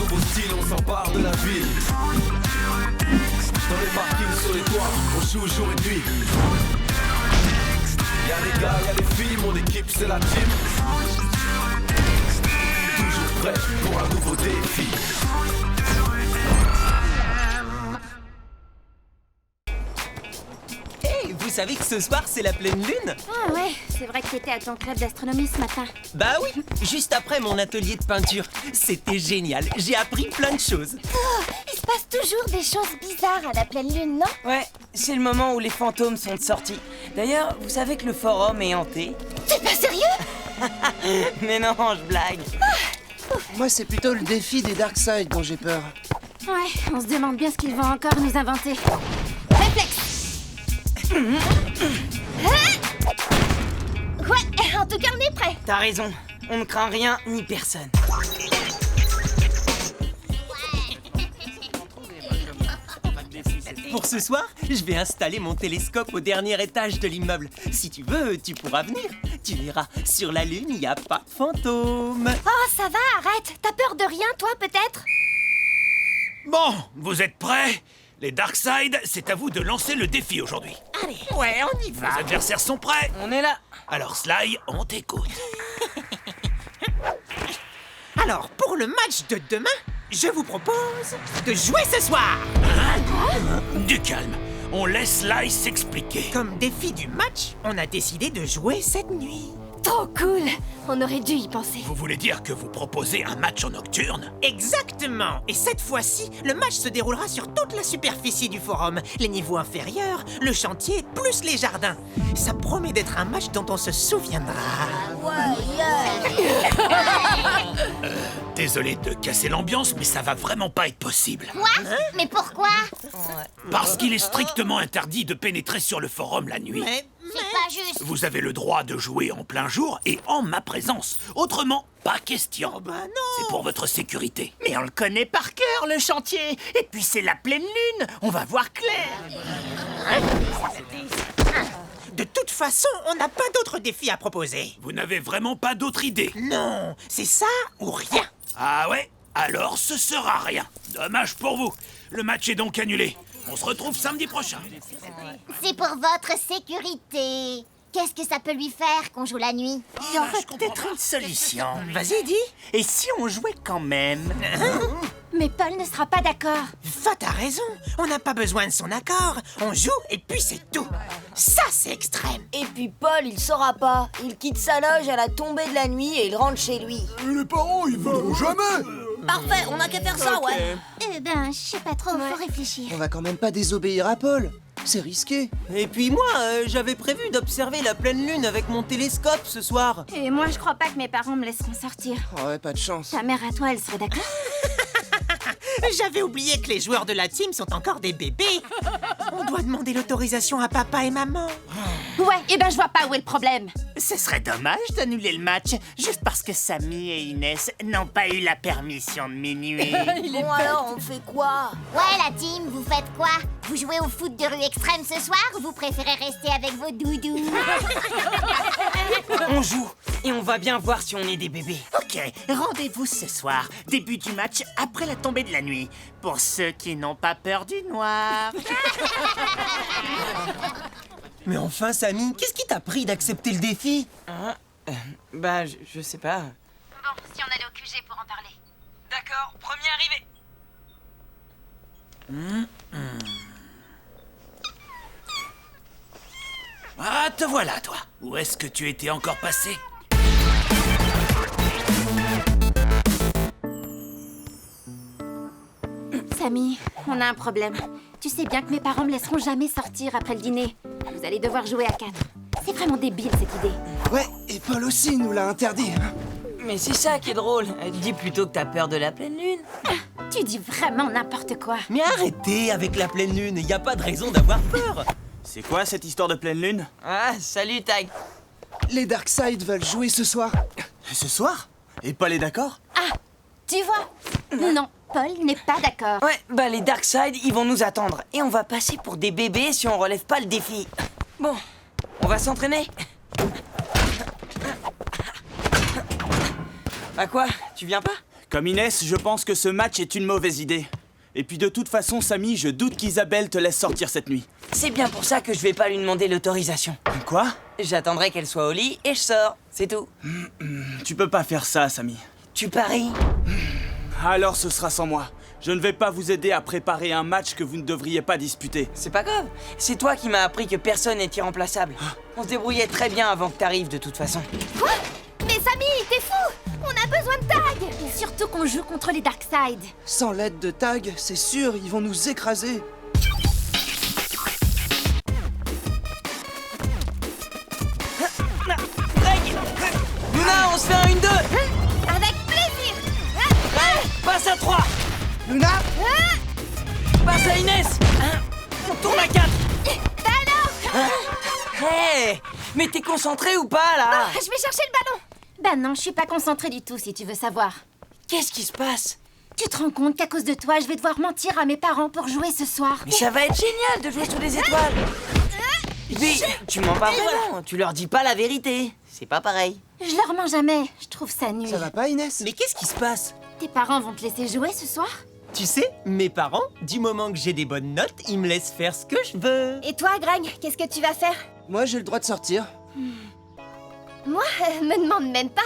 nouveau style, on s'empare de la ville. Dans les parkings, sur les toits, on joue jour et nuit. Y'a les gars, y'a les filles, mon équipe c'est la team. Toujours prêt pour un nouveau défi. Hey, vous savez que ce soir c'est la pleine lune? Ah ouais, c'est vrai que t'étais à ton club d'astronomie ce matin. Bah oui, juste après mon atelier de peinture. C'était génial, j'ai appris plein de choses. Oh, il se passe toujours des choses bizarres à la pleine lune, non? Ouais, c'est le moment où les fantômes sont sortis. D'ailleurs, vous savez que le forum est hanté? T'es pas sérieux? Mais non, je blague. Moi, c'est plutôt le défi des Darkseid dont j'ai peur. Ouais, on se demande bien ce qu'ils vont encore nous inventer. Réflexe. Ouais, en tout cas on est prêt. T'as raison, on ne craint rien ni personne. Pour ce soir, je vais installer mon télescope au dernier étage de l'immeuble. Si tu veux, tu pourras venir. Tu verras, sur la lune, il n'y a pas de fantômes. Oh, ça va, arrête. T'as peur de rien, toi, peut-être? Bon, vous êtes prêts? Les Darkseid, c'est à vous de lancer le défi aujourd'hui. Allez. Ouais, on y va. Les adversaires sont prêts? On est là. Alors Sly, on t'écoute. Alors, pour le match de demain, je vous propose de jouer ce soir. Du calme, on laisse Sly s'expliquer. Comme défi du match, on a décidé de jouer cette nuit. Trop cool. On aurait dû y penser. Vous voulez dire que vous proposez un match en nocturne? Exactement. Et cette fois-ci, le match se déroulera sur toute la superficie du forum. Les niveaux inférieurs, le chantier, plus les jardins. Ça promet d'être un match dont on se souviendra. Désolé de casser l'ambiance, mais ça va vraiment pas être possible. Quoi? Mais pourquoi? Parce qu'il est strictement interdit de pénétrer sur le forum la nuit. C'est pas juste. Vous avez le droit de jouer en plein jour et en ma présence. Autrement, pas question. Oh bah non. C'est pour votre sécurité. Mais on le connaît par cœur, le chantier. Et puis c'est la pleine lune, on va voir clair. De toute façon, on n'a pas d'autre défi à proposer. Vous n'avez vraiment pas d'autre idée? Non, c'est ça ou rien. Ah ouais? Alors ce sera rien. Dommage pour vous. Le match est donc annulé. On se retrouve samedi prochain. C'est pour votre sécurité. Qu'est-ce que ça peut lui faire qu'on joue la nuit? Il y aurait peut-être une solution. Vas-y, dis. Et si on jouait quand même? Mais Paul ne sera pas d'accord. Va, t'as raison. On n'a pas besoin de son accord. On joue et puis c'est tout. Ça, c'est extrême. Et puis Paul, il saura pas. Il quitte sa loge à la tombée de la nuit et il rentre chez lui. Les parents, ils voudront jamais. Parfait, on a qu'à faire ça, ouais. Ben, je sais pas trop, faut réfléchir. On va quand même pas désobéir à Paul. C'est risqué. Et puis moi, j'avais prévu d'observer la pleine lune avec mon télescope ce soir. Et moi, je crois pas que mes parents me laisseront sortir. Ouais, pas de chance. Ta mère à toi, elle serait d'accord? J'avais oublié que les joueurs de la team sont encore des bébés. On doit demander l'autorisation à papa et maman. Ouais, et ben je vois pas où est le problème. Ce serait dommage d'annuler le match juste parce que Samy et Inès n'ont pas eu la permission de minuit. Bon alors, on fait quoi? Ouais, la team, vous faites quoi? Vous jouez au foot de rue extrême ce soir ou vous préférez rester avec vos doudous? On joue et on va bien voir si on est des bébés. Ok, rendez-vous ce soir, début du match après la tombée de la nuit. Pour ceux qui n'ont pas peur du noir. Mais enfin, Samy, qu'est-ce qui t'a pris d'accepter le défi? Bah, je sais pas. Bon, si on allait au QG pour en parler. D'accord, premier arrivé. Ah, te voilà, toi. Où est-ce que tu étais encore passé? Samy, on a un problème. Tu sais bien que mes parents me laisseront jamais sortir après le dîner. Vous allez devoir jouer à 4. C'est vraiment débile, cette idée. Ouais, et Paul aussi nous l'a interdit. Mais c'est ça qui est drôle. Dis plutôt que t'as peur de la pleine lune. Tu dis vraiment n'importe quoi. Mais arrêtez avec la pleine lune, y a pas de raison d'avoir peur. C'est quoi cette histoire de pleine lune? Ah, salut Tag. Les Darkseid veulent jouer ce soir. Ce soir? Et Paul est d'accord? Ah, tu vois? Non, Paul n'est pas d'accord. Ouais, bah les Darkseid, ils vont nous attendre. Et on va passer pour des bébés si on relève pas le défi. Bon, on va s'entraîner. Bah quoi? Tu viens pas? Comme Inès, je pense que ce match est une mauvaise idée. Et puis de toute façon, Samy, je doute qu'Isabelle te laisse sortir cette nuit. C'est bien pour ça que je vais pas lui demander l'autorisation. Quoi? J'attendrai qu'elle soit au lit et je sors, c'est tout. Tu peux pas faire ça, Samy. Tu paries? Alors ce sera sans moi. Je ne vais pas vous aider à préparer un match que vous ne devriez pas disputer. C'est pas grave, c'est toi qui m'as appris que personne n'est irremplaçable. On se débrouillait très bien avant que t'arrives de toute façon. Quoi? Mais Samy, t'es fou! On a besoin de Tag! Et surtout qu'on joue contre les Darkseid. Sans l'aide de Tag, c'est sûr, ils vont nous écraser. Luna, on se fait un 1-2! Avec plaisir! Passe à 3! Luna! Passe à Inès! On tourne à 4! Ballon! Hé! Mais t'es concentré ou pas, là? Je vais chercher le ballon! Ben non, je suis pas concentrée du tout, si tu veux savoir. Qu'est-ce qui se passe? Tu te rends compte qu'à cause de toi, je vais devoir mentir à mes parents pour jouer ce soir? Mais ça va être génial de jouer sous les étoiles! Mais tu mens pas vraiment, tu leur dis pas la vérité. C'est pas pareil. Je leur mens jamais, je trouve ça nul. Ça va pas, Inès? Mais qu'est-ce qui se passe? Tes parents vont te laisser jouer ce soir? Tu sais, mes parents, du moment que j'ai des bonnes notes, ils me laissent faire ce que je veux. Et toi, Greg, qu'est-ce que tu vas faire? Moi, j'ai le droit de sortir. Moi, me demande même pas.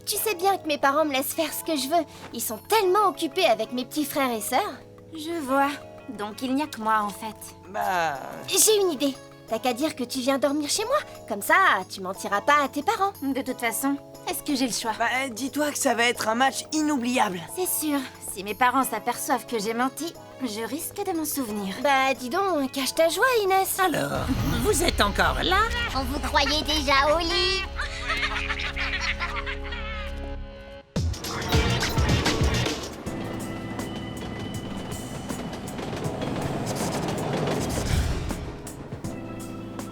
Tu sais bien que mes parents me laissent faire ce que je veux. Ils sont tellement occupés avec mes petits frères et sœurs. Je vois. Donc il n'y a que moi, en fait. Bah... J'ai une idée. T'as qu'à dire que tu viens dormir chez moi. Comme ça, tu mentiras pas à tes parents. De toute façon, est-ce que j'ai le choix? Bah, dis-toi que ça va être un match inoubliable. C'est sûr. Si mes parents s'aperçoivent que j'ai menti, je risque de m'en souvenir. Bah, dis donc, cache ta joie, Inès. Alors, vous êtes encore là? On vous croyait déjà au lit.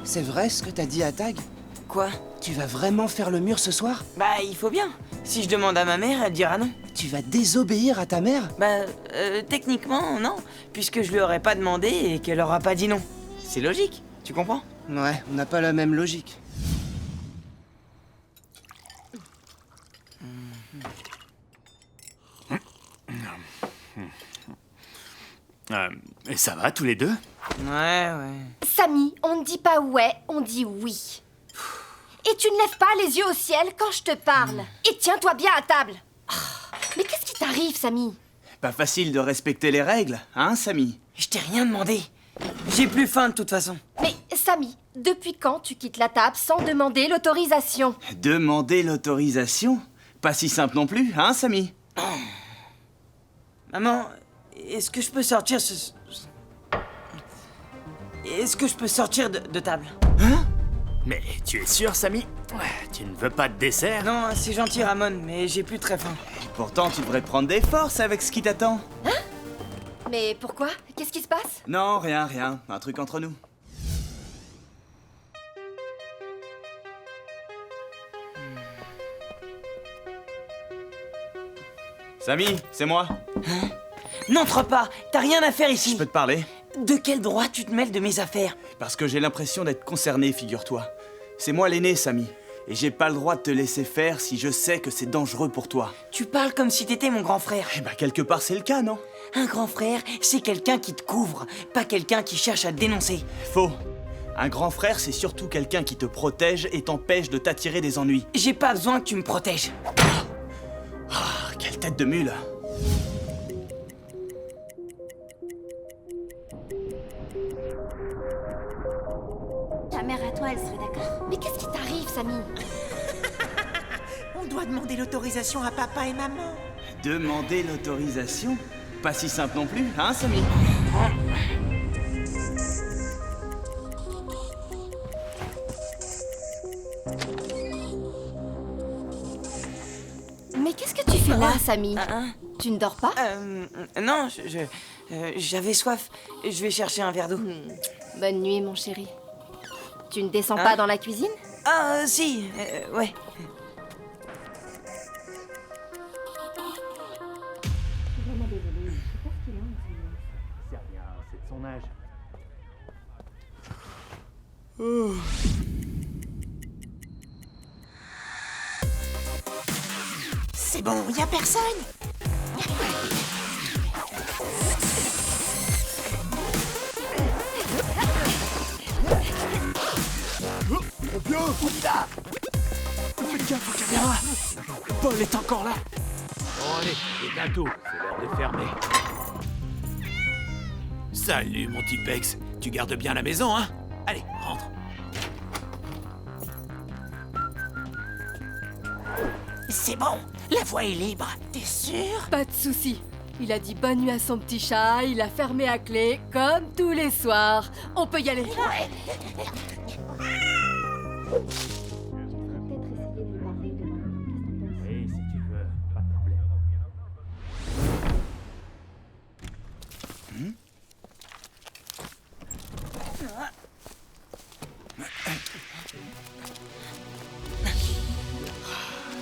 C'est vrai ce que t'as dit à Tag? Quoi? Tu vas vraiment faire le mur ce soir? Bah, il faut bien. Si je demande à ma mère, elle dira non. Tu vas désobéir à ta mère? Bah, techniquement, non. Puisque je lui aurais pas demandé et qu'elle aura pas dit non. C'est logique, tu comprends? Ouais, on n'a pas la même logique. Et ça va tous les deux? Ouais. Samy, on ne dit pas ouais, on dit oui. Et tu ne lèves pas les yeux au ciel quand je te parle. Et tiens-toi bien à table. Mais qu'est-ce qui t'arrive, Samy? Pas facile de respecter les règles, hein, Samy? Je t'ai rien demandé. J'ai plus faim de toute façon. Mais Samy, depuis quand tu quittes la table sans demander l'autorisation? Demander l'autorisation? Pas si simple non plus, hein, Samy? Maman, est-ce que je peux sortir Est-ce que je peux sortir de table? Hein? Mais tu es sûr, Samy? Tu ne veux pas de dessert? Non, c'est gentil, Ramon, mais j'ai plus très faim. Pourtant, tu devrais prendre des forces avec ce qui t'attend. Mais pourquoi? Qu'est-ce qui se passe? Non, rien. Un truc entre nous. Samy, c'est moi. N'entre pas, t'as rien à faire ici. Je peux te parler? De quel droit tu te mêles de mes affaires? Parce que j'ai l'impression d'être concerné, figure-toi. C'est moi l'aîné, Samy. Et j'ai pas le droit de te laisser faire si je sais que c'est dangereux pour toi. Tu parles comme si t'étais mon grand frère. Eh ben, quelque part, c'est le cas, non? Un grand frère, c'est quelqu'un qui te couvre, pas quelqu'un qui cherche à te dénoncer. Faux. Un grand frère, c'est surtout quelqu'un qui te protège et t'empêche de t'attirer des ennuis. J'ai pas besoin que tu me protèges. Ah, quelle tête de mule. Ta mère à toi, elle serait d'accord. Mais qu'est-ce qui t'arrive, Samy? On doit demander l'autorisation à papa et maman. Demander l'autorisation? Pas si simple non plus, hein, Samy? Mais qu'est-ce que tu fais là, Samy? Tu ne dors pas? Non, j'avais soif. Je vais chercher un verre d'eau. Bonne nuit, mon chéri. Tu ne descends pas dans la cuisine? Ah, si, ouais. C'est rien, c'est de son âge. C'est bon, y a personne? Bien, là. Faites gaffe aux caméras. Paul est encore là. Bon, allez, éteins tout. C'est l'heure de fermer. Salut, mon petit Pex. Tu gardes bien la maison, hein? Allez, rentre. C'est bon, la voie est libre. T'es sûr? Pas de souci. Il a dit bonne nuit à son petit chat, il a fermé à clé, comme tous les soirs. On peut y aller. Oui, si tu veux, pas de problème.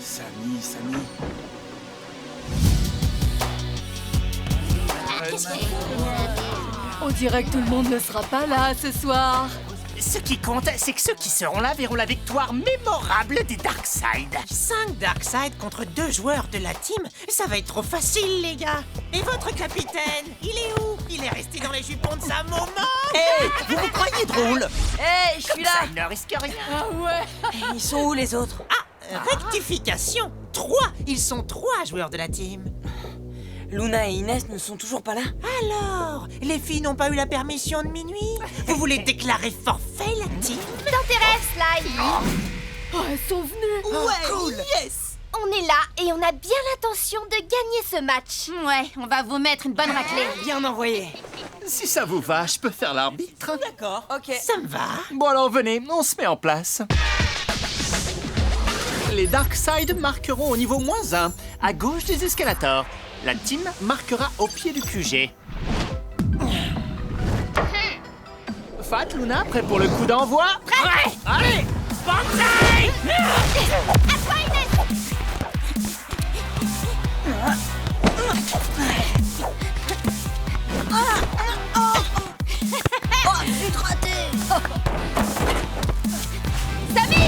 Samy. On dirait que tout le monde ne sera pas là ce soir. Ce qui compte, c'est que ceux qui seront là verront la victoire mémorable des Darkside. 5 Darkside contre 2 joueurs de la team, ça va être trop facile, les gars. Et votre capitaine, il est où? Il est resté dans les jupons de sa maman. Hé, vous vous croyez drôle? Hé, je suis là. Ça ne risque rien. Ah ouais. Ils sont où les autres? Rectification 3. Ils sont 3 joueurs de la team. Luna et Inès ne sont toujours pas là? Alors, les filles n'ont pas eu la permission de minuit? Vous voulez déclarer forfait, la team? Dans tes rêves, Sly. Oh, elles sont venues. Ouais, cool. Yes. On est là et on a bien l'intention de gagner ce match. Ouais, on va vous mettre une bonne raclée. Bien envoyé. Si ça vous va, je peux faire l'arbitre. D'accord. Ok. Ça me va. Bon alors venez, on se met en place. Les Darkside marqueront au niveau -1, à gauche des escalators. La team marquera au pied du QG. Fat, Luna, prêt pour le coup d'envoi? Prêt. Allez! Banzai! À toi, Inès. Oh, vite raté. Samy.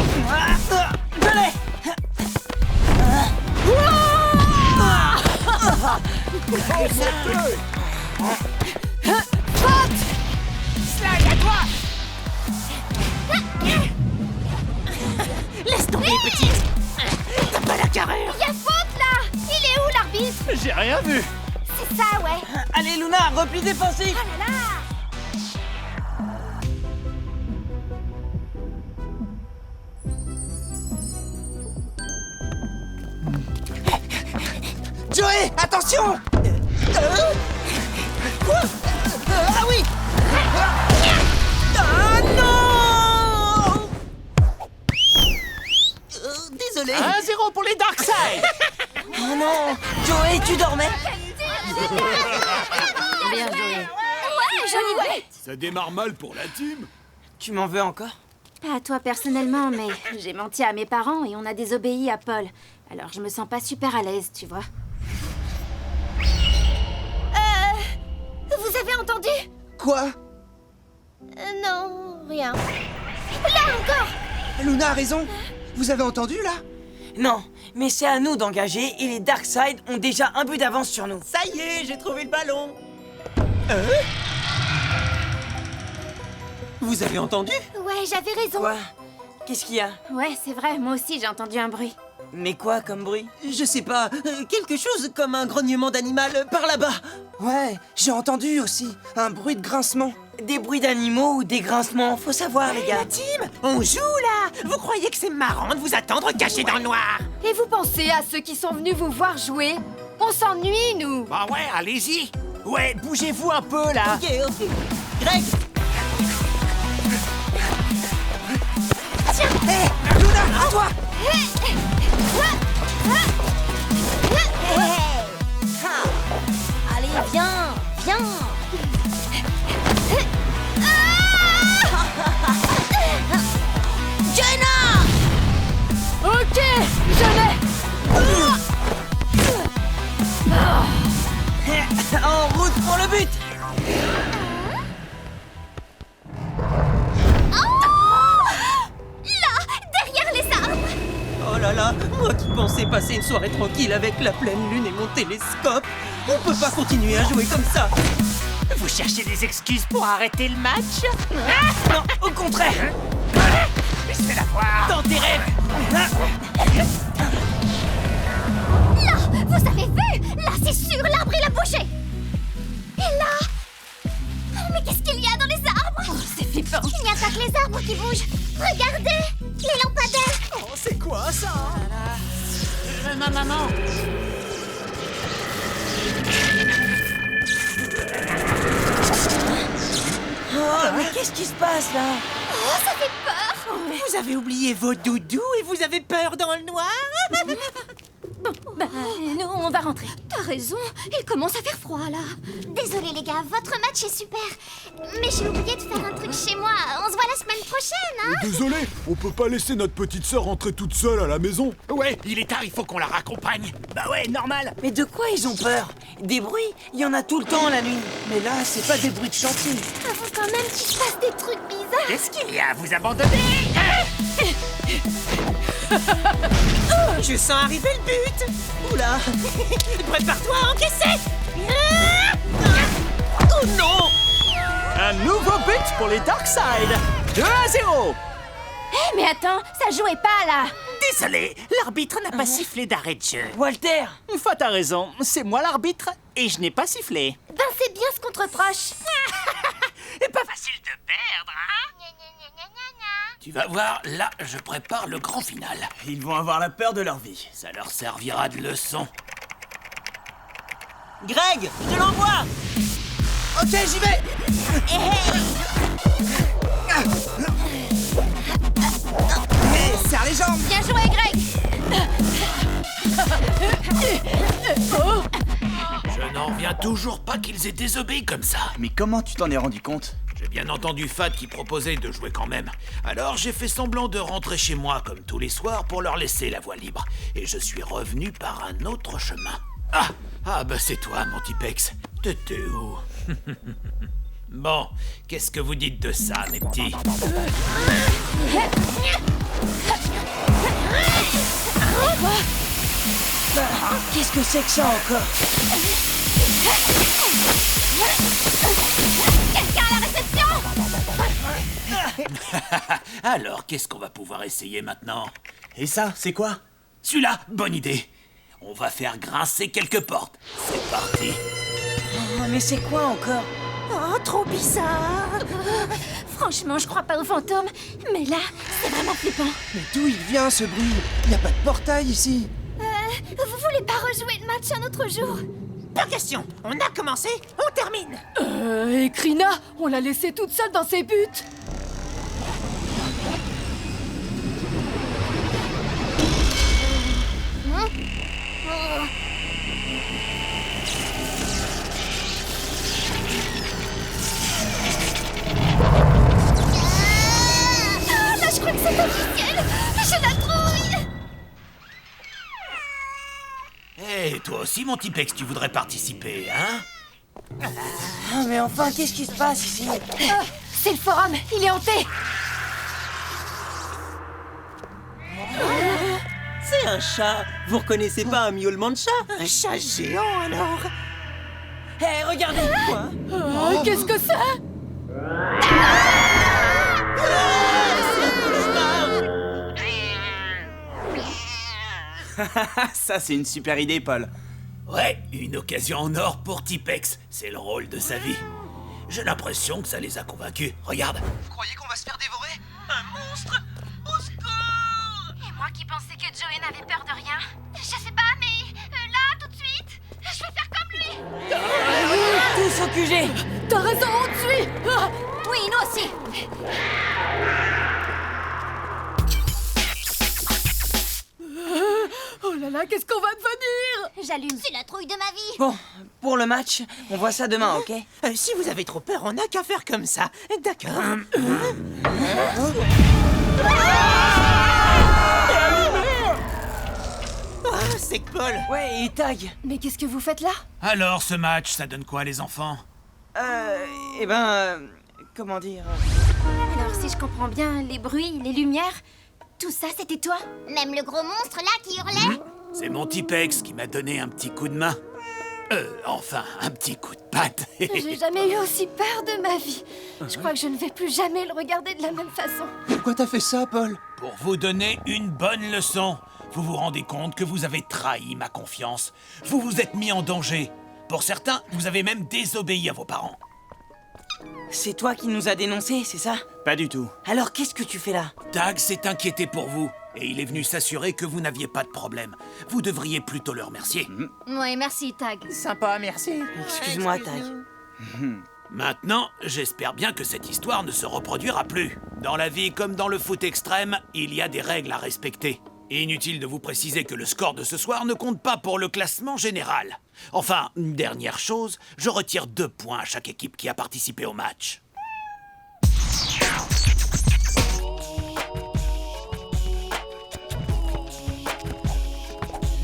Je l'ai. Slide à toi! Laisse tomber, petite. T'as pas la carrure. Y a faute là. Il est où l'arbitre? J'ai rien vu. C'est ça, ouais. Allez Luna, repli défensif. Oh là là. Joey, attention! Quoi? Ah oui. Ah non. Désolé. 1-0 pour les Darkside. Oh non, Joey, tu dormais? Bien joué. Ouais, joli ouais. Ça démarre mal pour la team. Tu m'en veux encore? Pas à toi personnellement, mais j'ai menti à mes parents et on a désobéi à Paul. Alors je me sens pas super à l'aise, tu vois. Vous avez entendu? Quoi? Non, rien. Là encore! Luna a raison. Vous avez entendu, là? Non, mais c'est à nous d'engager et les Darkside ont déjà un but d'avance sur nous. Ça y est, j'ai trouvé le ballon. Vous avez entendu? Ouais, j'avais raison. Quoi? Qu'est-ce qu'il y a? Ouais, c'est vrai, moi aussi j'ai entendu un bruit. Mais quoi comme bruit? Je sais pas, quelque chose comme un grognement d'animal par là-bas. Ouais, j'ai entendu aussi. Un bruit de grincement. Des bruits d'animaux ou des grincements, faut savoir les gars. La team, on joue là. Vous croyez que c'est marrant de vous attendre cachés dans le noir? Et vous pensez à ceux qui sont venus vous voir jouer? On s'ennuie, nous. Bah ouais, allez-y. Ouais, bougez-vous un peu là. Ok. Greg. Tiens. Hé, Luna, à toi! Allez, viens, viens. Jenna! Ok, je l'ai. En route pour le but. Derrière les arbres! Oh là là, moi qui pensais passer une soirée tranquille avec la pleine lune et mon télescope. On peut pas continuer à jouer comme ça. Vous cherchez des excuses pour arrêter le match? Non, au contraire. Laissez-la voir. Dans tes rêves. Là, vous avez vu? Là, c'est sûr, l'arbre, il a bougé. Et là... Oh, mais qu'est-ce qu'il y a dans les arbres? Oh, c'est flippant. Il n'y a pas que les arbres qui bougent. Regardez, les lampadaires. Oh, c'est quoi ça? Maman. Oh, mais qu'est-ce qui se passe là? Oh, ça fait peur. Vous avez oublié vos doudous et vous avez peur dans le noir? Bah, nous, on va rentrer. T'as raison, il commence à faire froid, là. Désolée les gars, votre match est super. Mais j'ai oublié de faire un truc chez moi. On se voit la semaine prochaine, hein? Désolé, on peut pas laisser notre petite sœur rentrer toute seule à la maison. Ouais, il est tard, il faut qu'on la raccompagne. Bah ouais, normal. Mais de quoi ils ont peur? Des bruits, il y en a tout le temps la nuit. Mais là, c'est pas des bruits de chantier. Avoue quand même qu'il se passe des trucs bizarres. Qu'est-ce qu'il y a? Vous abandonnez? Je sens arriver le but. Oula. Prépare-toi à encaisser. Oh non. Un nouveau but pour les Darkside. 2-0. Eh, mais attends, ça jouait pas, là. Désolé, l'arbitre n'a pas sifflé d'arrêt de jeu. Walter! Une fois t'as raison, c'est moi l'arbitre et je n'ai pas sifflé. Ben, c'est bien ce qu'on te reproche. Pas facile de perdre, hein? Tu vas voir, là, je prépare le grand final. Ils vont avoir la peur de leur vie. Ça leur servira de leçon. Greg, je l'envoie. Ok, j'y vais. Serre les jambes. Bien joué, Greg. Je n'en reviens toujours pas qu'ils aient désobéi comme ça. Mais comment tu t'en es rendu compte? J'ai bien entendu Fat qui proposait de jouer quand même. Alors j'ai fait semblant de rentrer chez moi comme tous les soirs pour leur laisser la voie libre. Et je suis revenu par un autre chemin. Ah bah c'est toi, mon Tipex. T'étais où? Bon, qu'est-ce que vous dites de ça, mes petits? Qu'est-ce que c'est que ça encore? Quelqu'un à la réception? Alors, qu'est-ce qu'on va pouvoir essayer maintenant? Et ça, c'est quoi? Celui-là, bonne idée. On va faire grincer quelques portes. C'est parti. Oh, mais c'est quoi encore? Oh, trop bizarre. Franchement, je crois pas aux fantômes. Mais là, c'est vraiment flippant. Mais d'où il vient ce bruit? Y a pas de portail ici. Vous voulez pas rejouer le match un autre jour? Pas question. On a commencé, on termine. Et Krina, on l'a laissée toute seule dans ses buts. Là, je crois que c'est officiel. J'ai la trouille. Hé, toi aussi, mon Tipex, tu voudrais participer, hein? Ah, mais enfin, qu'est-ce qui se passe ici? C'est le forum, il est hanté. C'est un chat. Vous reconnaissez pas un miaulement de chat? Un chat géant, alors. Hé, regardez! Quoi? Oh, qu'est-ce que c'est? Ça, c'est une super idée, Paul. Ouais, une occasion en or pour Tipex. C'est le rôle de sa vie. J'ai l'impression que ça les a convaincus. Regarde. Vous croyez qu'on va se faire dévorer? Un monstre? Au secours! Et moi qui pensais que Joey n'avait peur de rien. Je sais pas, mais là, tout de suite, je vais faire comme lui. Tous au QG! T'as raison, on te suit. Ah, Oui, nous aussi. oh là là, qu'est-ce qu'on va devenir? J'allume. C'est la trouille de ma vie. Bon, pour le match, on voit ça demain, ok? Si vous avez trop peur, on n'a qu'à faire comme ça. D'accord. Ah, c'est que Paul. Ouais, et Tag. Mais qu'est-ce que vous faites là? Alors, ce match, ça donne quoi, les enfants? Comment dire? Alors, si je comprends bien, les bruits, les lumières, tout ça, c'était toi? Même le gros monstre là qui hurlait. C'est mon Tipex qui m'a donné un petit coup de main. Enfin, un petit coup de patte. J'ai jamais eu aussi peur de ma vie. Je crois que je ne vais plus jamais le regarder de la même façon. Pourquoi t'as fait ça, Paul? Pour vous donner une bonne leçon, vous vous rendez compte que vous avez trahi ma confiance. Vous vous êtes mis en danger. Pour certains, vous avez même désobéi à vos parents. C'est toi qui nous as dénoncés, c'est ça? Pas du tout. Alors qu'est-ce que tu fais là? Tag s'est inquiété pour vous. Et il est venu s'assurer que vous n'aviez pas de problème. Vous devriez plutôt le remercier. Ouais, merci, Tag. Sympa, merci. Excuse-moi, Tag. Maintenant, j'espère bien que cette histoire ne se reproduira plus. Dans la vie comme dans le foot extrême, il y a des règles à respecter. Inutile de vous préciser que le score de ce soir ne compte pas pour le classement général. Enfin, une dernière chose, je retire 2 points à chaque équipe qui a participé au match.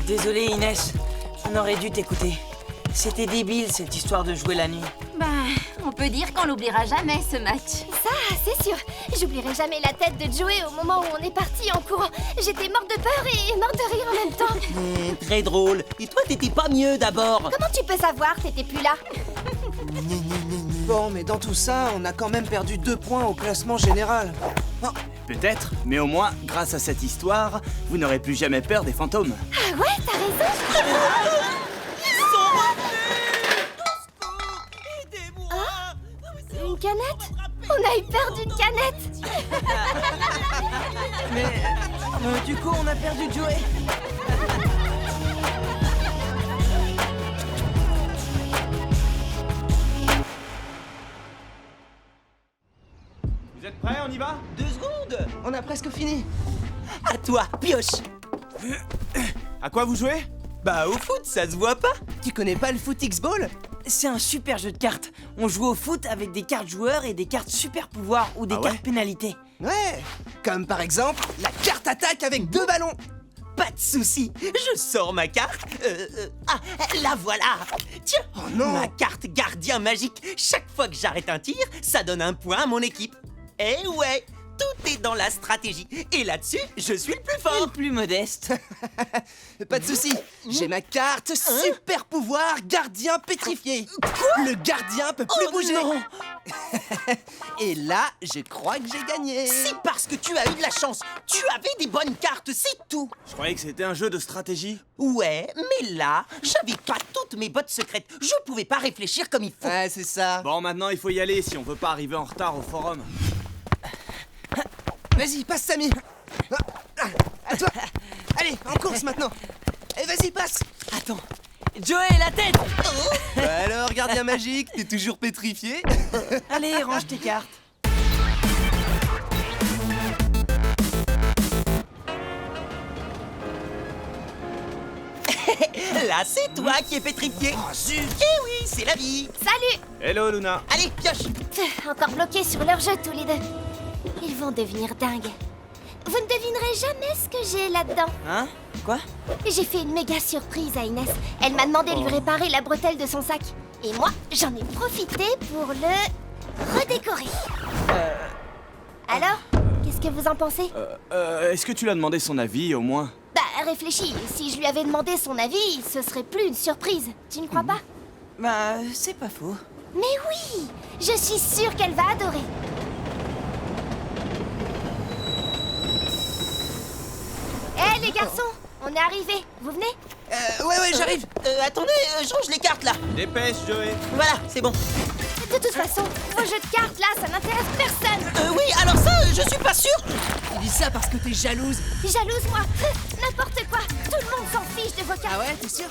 Désolé, Inès. On aurait dû t'écouter. C'était débile, cette histoire de jouer la nuit. Bah, on peut dire qu'on l'oubliera jamais, ce match. Ça, c'est sûr. J'oublierai jamais la tête de Joey au moment où on est parti en courant. J'étais morte de peur et morte de rire en même temps. Très drôle. Et toi, t'étais pas mieux d'abord. Comment tu peux savoir? T'étais plus là. Bon, mais dans tout ça, on a quand même perdu 2 points au classement général. Oh. Peut-être, mais au moins, grâce à cette histoire, vous n'aurez plus jamais peur des fantômes. Ah ouais, t'as raison. Une canette? On a eu peur d'une canette. Mais du coup, on a perdu Joey. Vous êtes prêts, on y va? 2 secondes. On a presque fini. À toi, pioche. À quoi vous jouez? Bah au foot, ça se voit pas. Tu connais pas le foot X-Ball? C'est un super jeu de cartes. On joue au foot avec des cartes joueurs et des cartes super pouvoirs ou des cartes pénalités. Ouais, comme par exemple la carte attaque avec 2 ballons. Pas de souci, je sors ma carte. Ah, la voilà. Tiens, Oh non. ma carte gardien magique. Chaque fois que j'arrête un tir, ça donne un point à mon équipe. Eh ouais, tout est dans la stratégie. Et là-dessus, je suis le plus Et fort. le plus modeste. Pas de souci, j'ai ma carte super pouvoir gardien pétrifié. Le gardien peut plus bouger. Non. Et là, je crois que j'ai gagné. C'est parce que tu as eu de la chance. Tu avais des bonnes cartes, c'est tout. Je croyais que c'était un jeu de stratégie. Ouais, mais là, j'avais pas toutes mes bottes secrètes. Je pouvais pas réfléchir comme il faut. Ouais, c'est ça. Bon, maintenant, il faut y aller si on veut pas arriver en retard au forum. Vas-y, passe Samy. À toi. Allez, en course maintenant. Et vas-y, passe. Attends. Joey, la tête. Alors, gardien magique, t'es toujours pétrifié? Allez, range tes cartes. Là, c'est toi qui es pétrifié. Oh, zut. Eh oui, c'est la vie. Salut. Hello, Luna. Allez, pioche. Encore bloqués sur leur jeu tous les deux. Ils vont devenir dingues. Vous ne devinerez jamais ce que j'ai là-dedans. Hein? Quoi? J'ai fait une méga surprise à Inès. Elle m'a demandé de lui réparer la bretelle de son sac. Et moi, j'en ai profité pour le redécorer. Alors, qu'est-ce que vous en pensez? Est-ce que tu lui as demandé son avis, au moins? Bah, réfléchis. Si je lui avais demandé son avis, ce serait plus une surprise. Tu ne crois pas? Bah, c'est pas faux. Mais oui! Je suis sûre qu'elle va adorer. Hé, les garçons! On est arrivés. Vous venez? Ouais, j'arrive. Attendez, je range les cartes là. Dépêche, Joey. Voilà, c'est bon. De toute façon, vos jeux de cartes là, ça n'intéresse personne. Oui, alors ça, je suis pas sûr. Tu dis ça parce que t'es jalouse. Jalouse, moi. N'importe quoi. Tout le monde s'en fiche de vos cartes. Ah ouais, t'es sûr?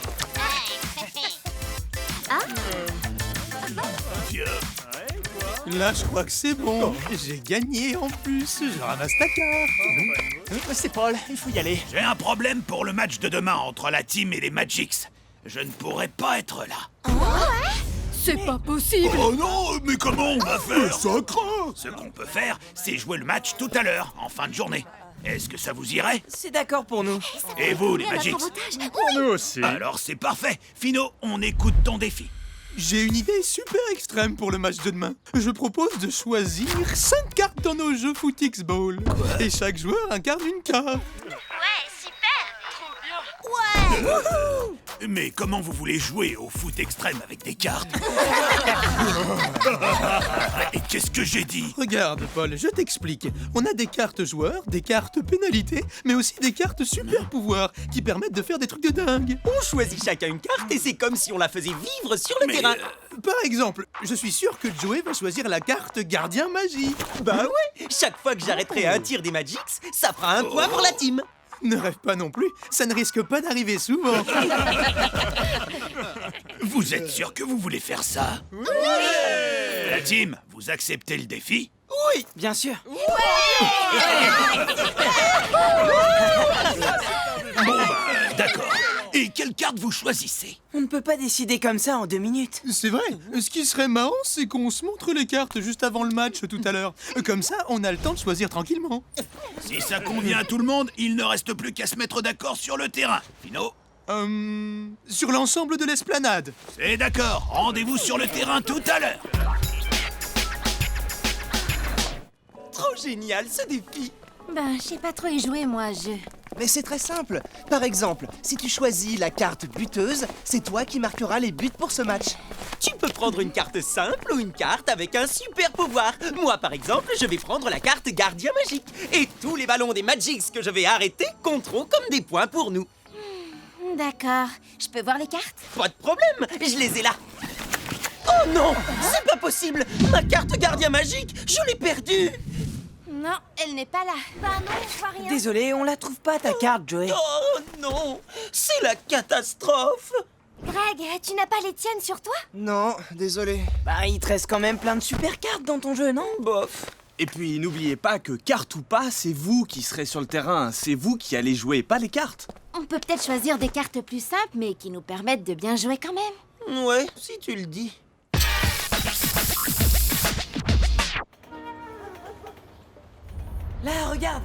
Là, je crois que c'est bon. J'ai gagné en plus. Je ramasse ta carte. C'est Paul, il faut y aller. J'ai un problème pour le match de demain entre la team et les Magics. Je ne pourrai pas être là. C'est pas possible. Oh non, mais comment on va faire? Ça craint. Ce qu'on peut faire, c'est jouer le match tout à l'heure, en fin de journée. Est-ce que ça vous irait? C'est d'accord pour nous. Et vous, les Magics? Pour nous aussi. Alors c'est parfait. Fino, on écoute ton défi. J'ai une idée super extrême pour le match de demain. Je propose de choisir 5 cartes dans nos jeux Foot X-Ball. Et chaque joueur incarne une carte. Ouais, super. Trop bien. Ouais. Mais comment vous voulez jouer au foot extrême avec des cartes? Et qu'est-ce que j'ai dit? Regarde, Paul, je t'explique. On a des cartes joueurs, des cartes pénalités, mais aussi des cartes super pouvoirs qui permettent de faire des trucs de dingue. On choisit chacun une carte et c'est comme si on la faisait vivre sur le terrain. Par exemple, je suis sûr que Joey va choisir la carte gardien magie. Bah ouais, chaque fois que j'arrêterai un tir des Magix, ça fera un point pour la team. Ne rêve pas non plus, ça ne risque pas d'arriver souvent. Vous êtes sûr que vous voulez faire ça? Oui! La team, vous acceptez le défi? Oui, bien sûr. Bon bah, d'accord. Et quelle carte vous choisissez? On ne peut pas décider comme ça en 2 minutes. C'est vrai. Ce qui serait marrant, c'est qu'on se montre les cartes juste avant le match tout à l'heure. Comme ça, on a le temps de choisir tranquillement. Si ça convient à tout le monde, il ne reste plus qu'à se mettre d'accord sur le terrain. Pino? Sur l'ensemble de l'esplanade. C'est d'accord. Rendez-vous sur le terrain tout à l'heure. Trop génial ce défi. Ben, je sais pas trop y jouer, moi, Mais c'est très simple. Par exemple, si tu choisis la carte buteuse, c'est toi qui marqueras les buts pour ce match. Tu peux prendre une carte simple ou une carte avec un super pouvoir. Moi, par exemple, je vais prendre la carte gardien magique. Et tous les ballons des Magix que je vais arrêter compteront comme des points pour nous. D'accord. Je peux voir les cartes? Pas de problème, je les ai là. Oh non, c'est pas possible. Ma carte gardien magique, je l'ai perdue. Non, elle n'est pas là. Bah non, je vois rien. Désolé, on la trouve pas ta carte, Joey. Oh non, c'est la catastrophe. Greg, tu n'as pas les tiennes sur toi? Non, désolé. Bah, il te reste quand même plein de super cartes dans ton jeu, non? Bof. Et puis n'oubliez pas que carte ou pas, c'est vous qui serez sur le terrain. C'est vous qui allez jouer, pas les cartes. On peut peut-être choisir des cartes plus simples, mais qui nous permettent de bien jouer quand même. Ouais, si tu le dis. Là, regarde.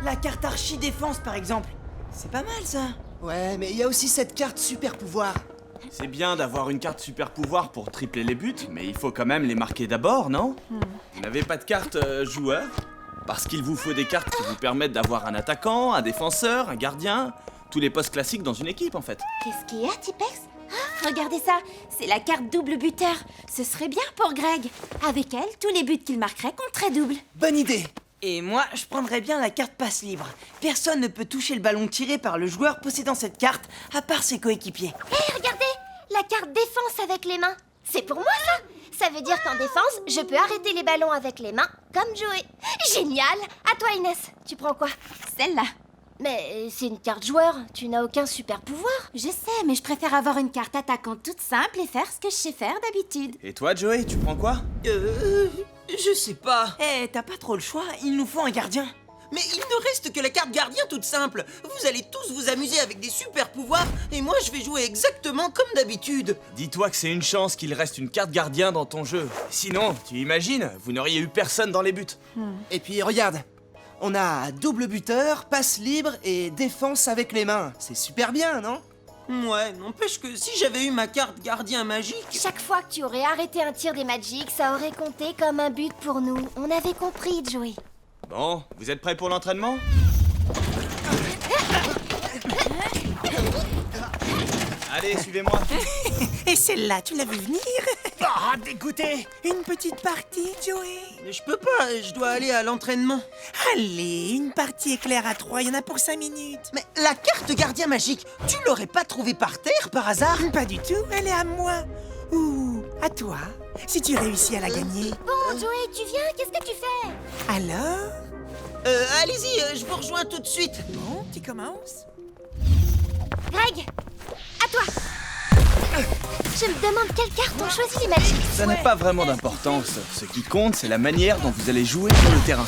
La carte archi-défense, par exemple. C'est pas mal, ça. Ouais, mais il y a aussi cette carte super pouvoir. C'est bien d'avoir une carte super pouvoir pour tripler les buts, mais il faut quand même les marquer d'abord, non? Vous n'avez pas de carte joueur? Parce qu'il vous faut des cartes qui vous permettent d'avoir un attaquant, un défenseur, un gardien, tous les postes classiques dans une équipe en fait. Qu'est-ce qu'il y a, Tipex? Ah, regardez ça, c'est la carte double buteur. Ce serait bien pour Greg. Avec elle, tous les buts qu'il marquerait compteraient double. Bonne idée. Et moi, je prendrais bien la carte passe libre. Personne ne peut toucher le ballon tiré par le joueur possédant cette carte, à part ses coéquipiers. Hé, regardez, la carte défense avec les mains. C'est pour moi, ça. Ça veut dire qu'en défense, je peux arrêter les ballons avec les mains, comme Joey. Génial. À toi, Inès. Tu prends quoi? Celle-là. Mais c'est une carte joueur. Tu n'as aucun super pouvoir. Je sais, mais je préfère avoir une carte attaquante toute simple et faire ce que je sais faire d'habitude. Et toi, Joey, tu prends quoi? Je sais pas. Eh, t'as pas trop le choix, il nous faut un gardien. Mais il ne reste que la carte gardien toute simple. Vous allez tous vous amuser avec des super pouvoirs et moi je vais jouer exactement comme d'habitude. Dis-toi que c'est une chance qu'il reste une carte gardien dans ton jeu. Sinon, tu imagines, vous n'auriez eu personne dans les buts. Et puis regarde, on a double buteur, passe libre et défense avec les mains. C'est super bien, non? Ouais, n'empêche que si j'avais eu ma carte gardien magique... Chaque fois que tu aurais arrêté un tir des Magic, ça aurait compté comme un but pour nous. On avait compris, Joey. Bon, vous êtes prêts pour l'entraînement? Allez, suivez-moi. Et celle-là, tu l'as vu venir? Ah, dégoûté. Une petite partie, Joey? Mais je peux pas, je dois aller à l'entraînement. Allez, une partie éclair à 3, il y en a pour 5 minutes. Mais la carte gardien magique, tu l'aurais pas trouvée par terre par hasard? Pas du tout, elle est à moi. Ou à toi, si tu réussis à la gagner. Bon, Joey, tu viens? Qu'est-ce que tu fais? Alors? Allez-y, je vous rejoins tout de suite. Bon, tu commences? Greg, à toi. Je me demande quelle carte ont choisi les Magic. Ça n'a pas vraiment d'importance. Ce qui compte, c'est la manière dont vous allez jouer sur le terrain.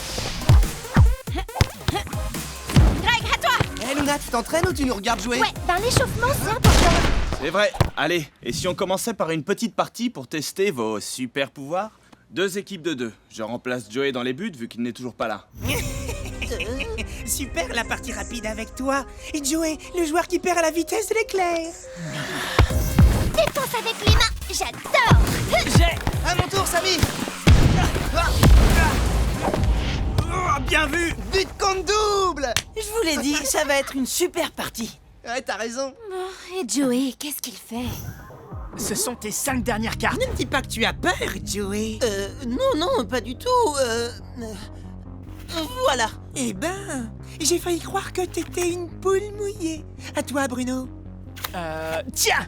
Greg, à toi. Hé Luna, tu t'entraînes ou tu nous regardes jouer? Ouais, ben l'échauffement, c'est important. C'est vrai. Allez, et si on commençait par une petite partie pour tester vos super pouvoirs? 2 équipes de 2. Je remplace Joey dans les buts vu qu'il n'est toujours pas là. Super la partie rapide avec toi. Et Joey, le joueur qui perd à la vitesse de l'éclair. Défense avec les mains, j'adore. À mon tour, Samy. Bien vu! But contre double. Je vous l'ai dit, ça va être une super partie. Ouais, t'as raison. Oh, et Joey, qu'est-ce qu'il fait? Ce sont tes 5 dernières cartes. Ne me dis pas que tu as peur, Joey. Non, pas du tout. Voilà. Eh ben, j'ai failli croire que t'étais une poule mouillée. À toi, Bruno. Tiens.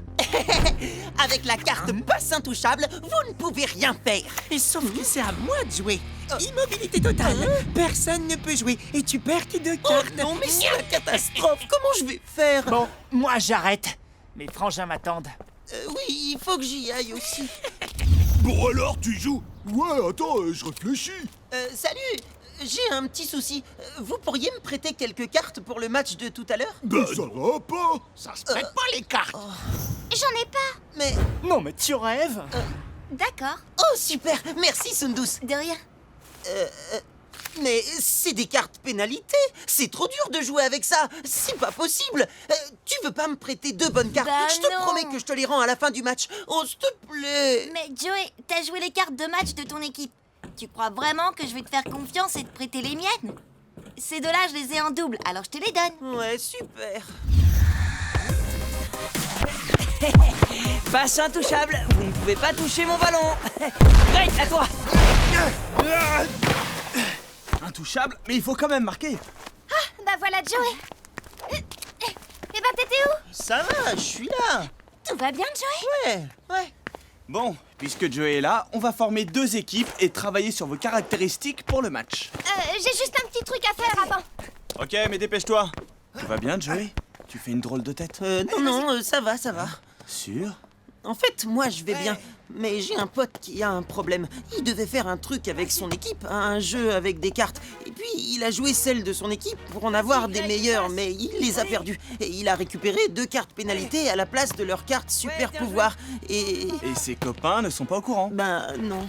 Avec la carte passe intouchable, vous ne pouvez rien faire. Et sauf que c'est à moi de jouer. Immobilité totale. Personne ne peut jouer. Et tu perds tes 2 cartes. Non, mais c'est la catastrophe. Comment je vais faire? Bon, moi j'arrête. Mes frangins m'attendent. Oui, il faut que j'y aille aussi. Bon alors, tu joues? Ouais, attends, je réfléchis. Salut. J'ai un petit souci. Vous pourriez me prêter quelques cartes pour le match de tout à l'heure? Ben, ça va pas. Ça se prête pas les cartes. J'en ai pas. Mais... Non, mais tu rêves. D'accord. Oh, super. Merci, Sundus. De rien. Mais c'est des cartes pénalité. C'est trop dur de jouer avec ça. C'est pas possible. Tu veux pas me prêter 2 bonnes cartes? Bah Je te non. promets que je te les rends à la fin du match. Oh, s'il te plaît. Mais Joey, t'as joué les cartes de match de ton équipe. Tu crois vraiment que je vais te faire confiance et te prêter les miennes? Ces 2-là, je les ai en double, alors je te les donne. Ouais, super. Passe intouchable, vous ne pouvez pas toucher mon ballon. Great, à toi. Intouchable, mais il faut quand même marquer. Ah, bah voilà Joey. Eh ben, t'étais où? Ça va, je suis là. Tout va bien, Joey? Ouais. Bon, puisque Joey est là, on va former 2 équipes et travailler sur vos caractéristiques pour le match. J'ai juste un petit truc à faire avant. Ok, mais dépêche-toi. Tu vas bien, Joey? Tu fais une drôle de tête. Non, ça va. Sûr? En fait, moi, je vais bien. Mais j'ai un pote qui a un problème. Il devait faire un truc avec son équipe, un jeu avec des cartes. Et puis, il a joué celle de son équipe pour en avoir des meilleures, mais il les a perdues. Et il a récupéré 2 cartes pénalité à la place de leurs cartes super pouvoir. Et ses copains ne sont pas au courant? Ben, non.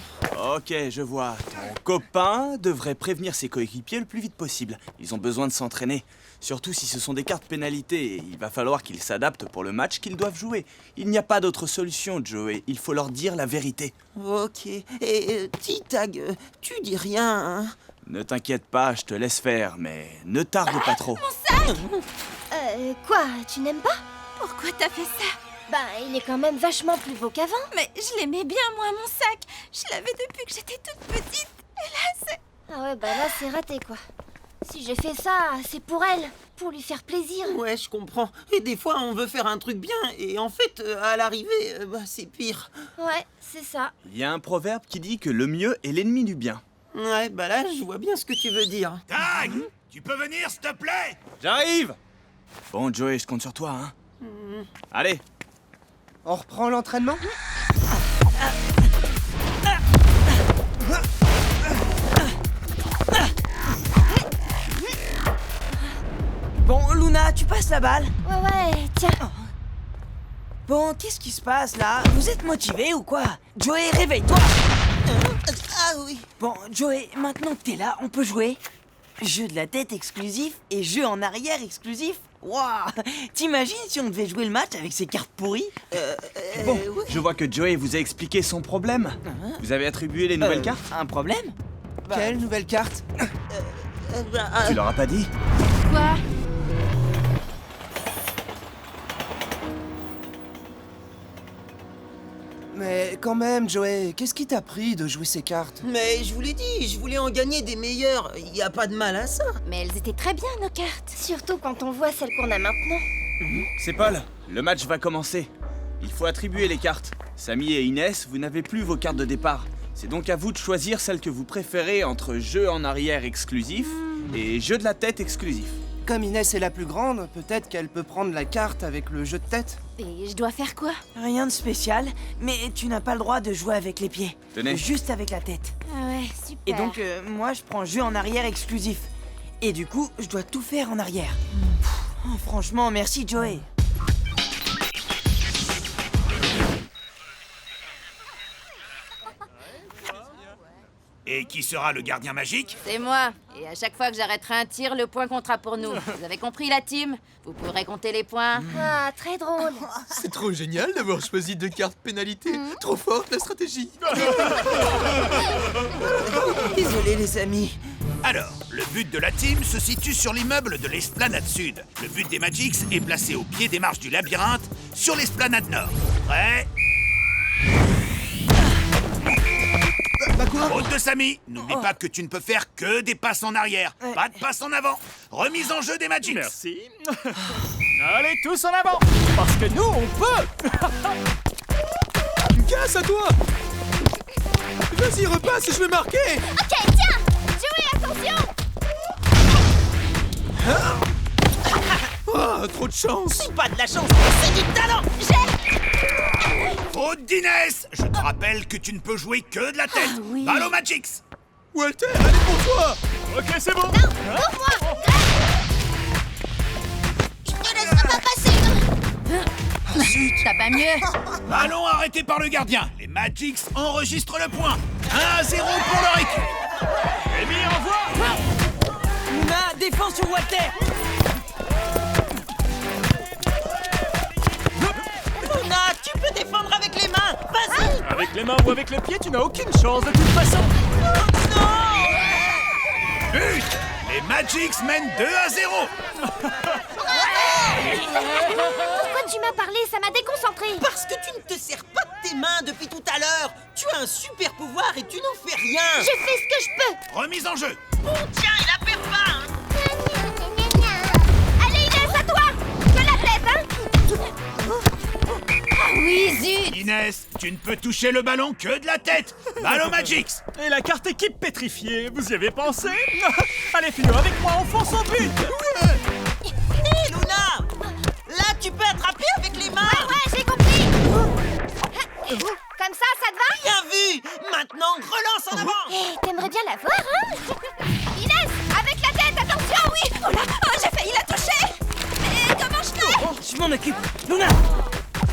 Ok, je vois. Ton copain devrait prévenir ses coéquipiers le plus vite possible. Ils ont besoin de s'entraîner. Surtout si ce sont des cartes pénalité, il va falloir qu'ils s'adaptent pour le match qu'ils doivent jouer. Il n'y a pas d'autre solution, Joey. Il faut leur dire la vérité. Ok. Et T-Tag, tu dis rien, hein? Ne t'inquiète pas, je te laisse faire, mais ne tarde pas trop. Mon sac! Quoi, tu n'aimes pas? Pourquoi t'as fait ça? Ben, il est quand même vachement plus beau qu'avant. Mais je l'aimais bien, moi, mon sac. Je l'avais depuis que j'étais toute petite. Et là, c'est... Ah ouais, bah là, c'est raté, quoi. Si j'ai fait ça, c'est pour elle, pour lui faire plaisir. Ouais, je comprends. Et des fois, on veut faire un truc bien, et en fait, à l'arrivée, c'est pire. Ouais, c'est ça. Il y a un proverbe qui dit que le mieux est l'ennemi du bien. Ouais, bah là, je vois bien ce que tu veux dire. Tag, tu peux venir, s'il te plaît? J'arrive! Bon, Joey, je compte sur toi, hein. Allez. On reprend l'entraînement? Bon, Luna, tu passes la balle? Ouais, tiens. Bon, qu'est-ce qui se passe là? Vous êtes motivé ou quoi? Joey, réveille-toi! Ah oui. Bon, Joey, maintenant que t'es là, on peut jouer. Jeu de la tête exclusif et jeu en arrière exclusif. Waouh! T'imagines si on devait jouer le match avec ces cartes pourries? Bon, je vois que Joey vous a expliqué son problème. Vous avez attribué les nouvelles cartes? Un problème? Quelle nouvelle carte? Tu leur as pas dit? Quoi? Mais quand même, Joey, qu'est-ce qui t'a pris de jouer ces cartes? Mais je vous l'ai dit, je voulais en gagner des meilleures. Il n'y a pas de mal à ça. Mais elles étaient très bien, nos cartes. Surtout quand on voit celles qu'on a maintenant. C'est Paul, le match va commencer. Il faut attribuer les cartes. Samy et Inès, vous n'avez plus vos cartes de départ. C'est donc à vous de choisir celle que vous préférez entre jeu en arrière exclusif et jeu de la tête exclusif. Comme Inès est la plus grande, peut-être qu'elle peut prendre la carte avec le jeu de tête. Et je dois faire quoi? Rien de spécial, mais tu n'as pas le droit de jouer avec les pieds. Tenez. Juste avec la tête. Ah ouais, super. Et donc, moi, je prends jeu en arrière exclusif. Et du coup, je dois tout faire en arrière. Oh, franchement, merci, Joey. Et qui sera le gardien magique? C'est moi. Et à chaque fois que j'arrêterai un tir, le point comptera pour nous. Vous avez compris, la team? Vous pourrez compter les points. Ah, très drôle. C'est trop génial d'avoir choisi 2 cartes pénalité. Trop forte la stratégie. Désolé, les amis. Alors, le Le but de la team se situe sur l'immeuble de l'esplanade sud. Le but des Magix est placé au pied des marches du labyrinthe, sur l'esplanade nord. Prêt? Bah quoi? Faute de Samy, n'oublie pas que tu ne peux faire que des passes en arrière, pas de passes en avant. Remise en jeu des Magix. Merci. Allez, tous en avant, parce que nous, on peut. Casse à toi. Vas-y, repasse, je vais marquer. Ok, tiens! Jouez, attention! Ah, trop de chance. C'est pas de la chance, c'est du talent. Faute d'Inès. Je te rappelle que tu ne peux jouer que de la tête. Balle aux Magix. Walter, allez pour toi. Ok, c'est bon. Non, pour moi! Je te laisserai pas passer! Zut, t'as pas mieux? Ballon arrêté par le gardien. Les Magix enregistrent le point. 1-0 pour leur équipe. Amy, envoie. Luna, défends sur Walter. Luna, tu peux défendre avec les mains. Vas-y. Avec les mains ou avec les pieds, tu n'as aucune chance de toute façon. But. Les Magix mènent 2-0. Pourquoi tu m'as parlé? Ça m'a déconcentré. Parce que tu ne te sers pas de tes mains depuis tout à l'heure. Tu as un super pouvoir et tu n'en fais rien. Je fais ce que je peux. Remise en jeu. Bon, tiens, il a perd pas. Allez, Inès, à toi. Que la tête, hein? Ah oui, zut! Inès, tu ne peux toucher le ballon que de la tête. Balle aux Magix. Et la carte équipe pétrifiée, vous y avez pensé? Allez, Philo, avec moi, on fonce en but. Hé, Luna. Là, tu peux attraper avec les mains. Ouais, j'ai compris. Comme ça te va? Bien vu. Maintenant, relance en avant. T'aimerais bien la voir, hein? Inès, avec la tête, attention, oui! Oh là, oh, j'ai failli la toucher! Et comment je fais? Je m'en occupe. Luna,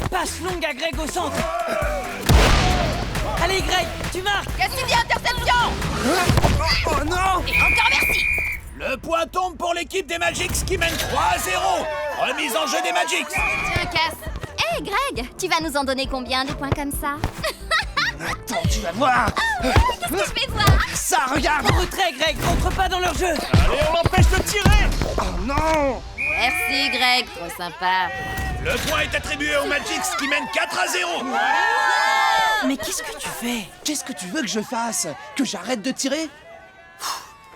passe longue à Greg au centre. Allez, Greg, tu marques. Cassidy, interception! Oh non! Et encore merci! Le point tombe pour l'équipe des Magix qui mène 3-0. Remise en jeu des Magix. Tiens, Cass! Hé, Greg, tu vas nous en donner combien des points comme ça? Attends, tu vas voir. Qu'est-ce que je vais voir? Ça, regarde. Retrait, Greg, rentre pas dans leur jeu. Allez, on l'empêche de tirer. Oh non! Merci, Greg, trop sympa. Le point est attribué aux Magix qui mènent 4-0. Mais qu'est-ce que tu fais? Qu'est-ce que tu veux que je fasse? Que j'arrête de tirer?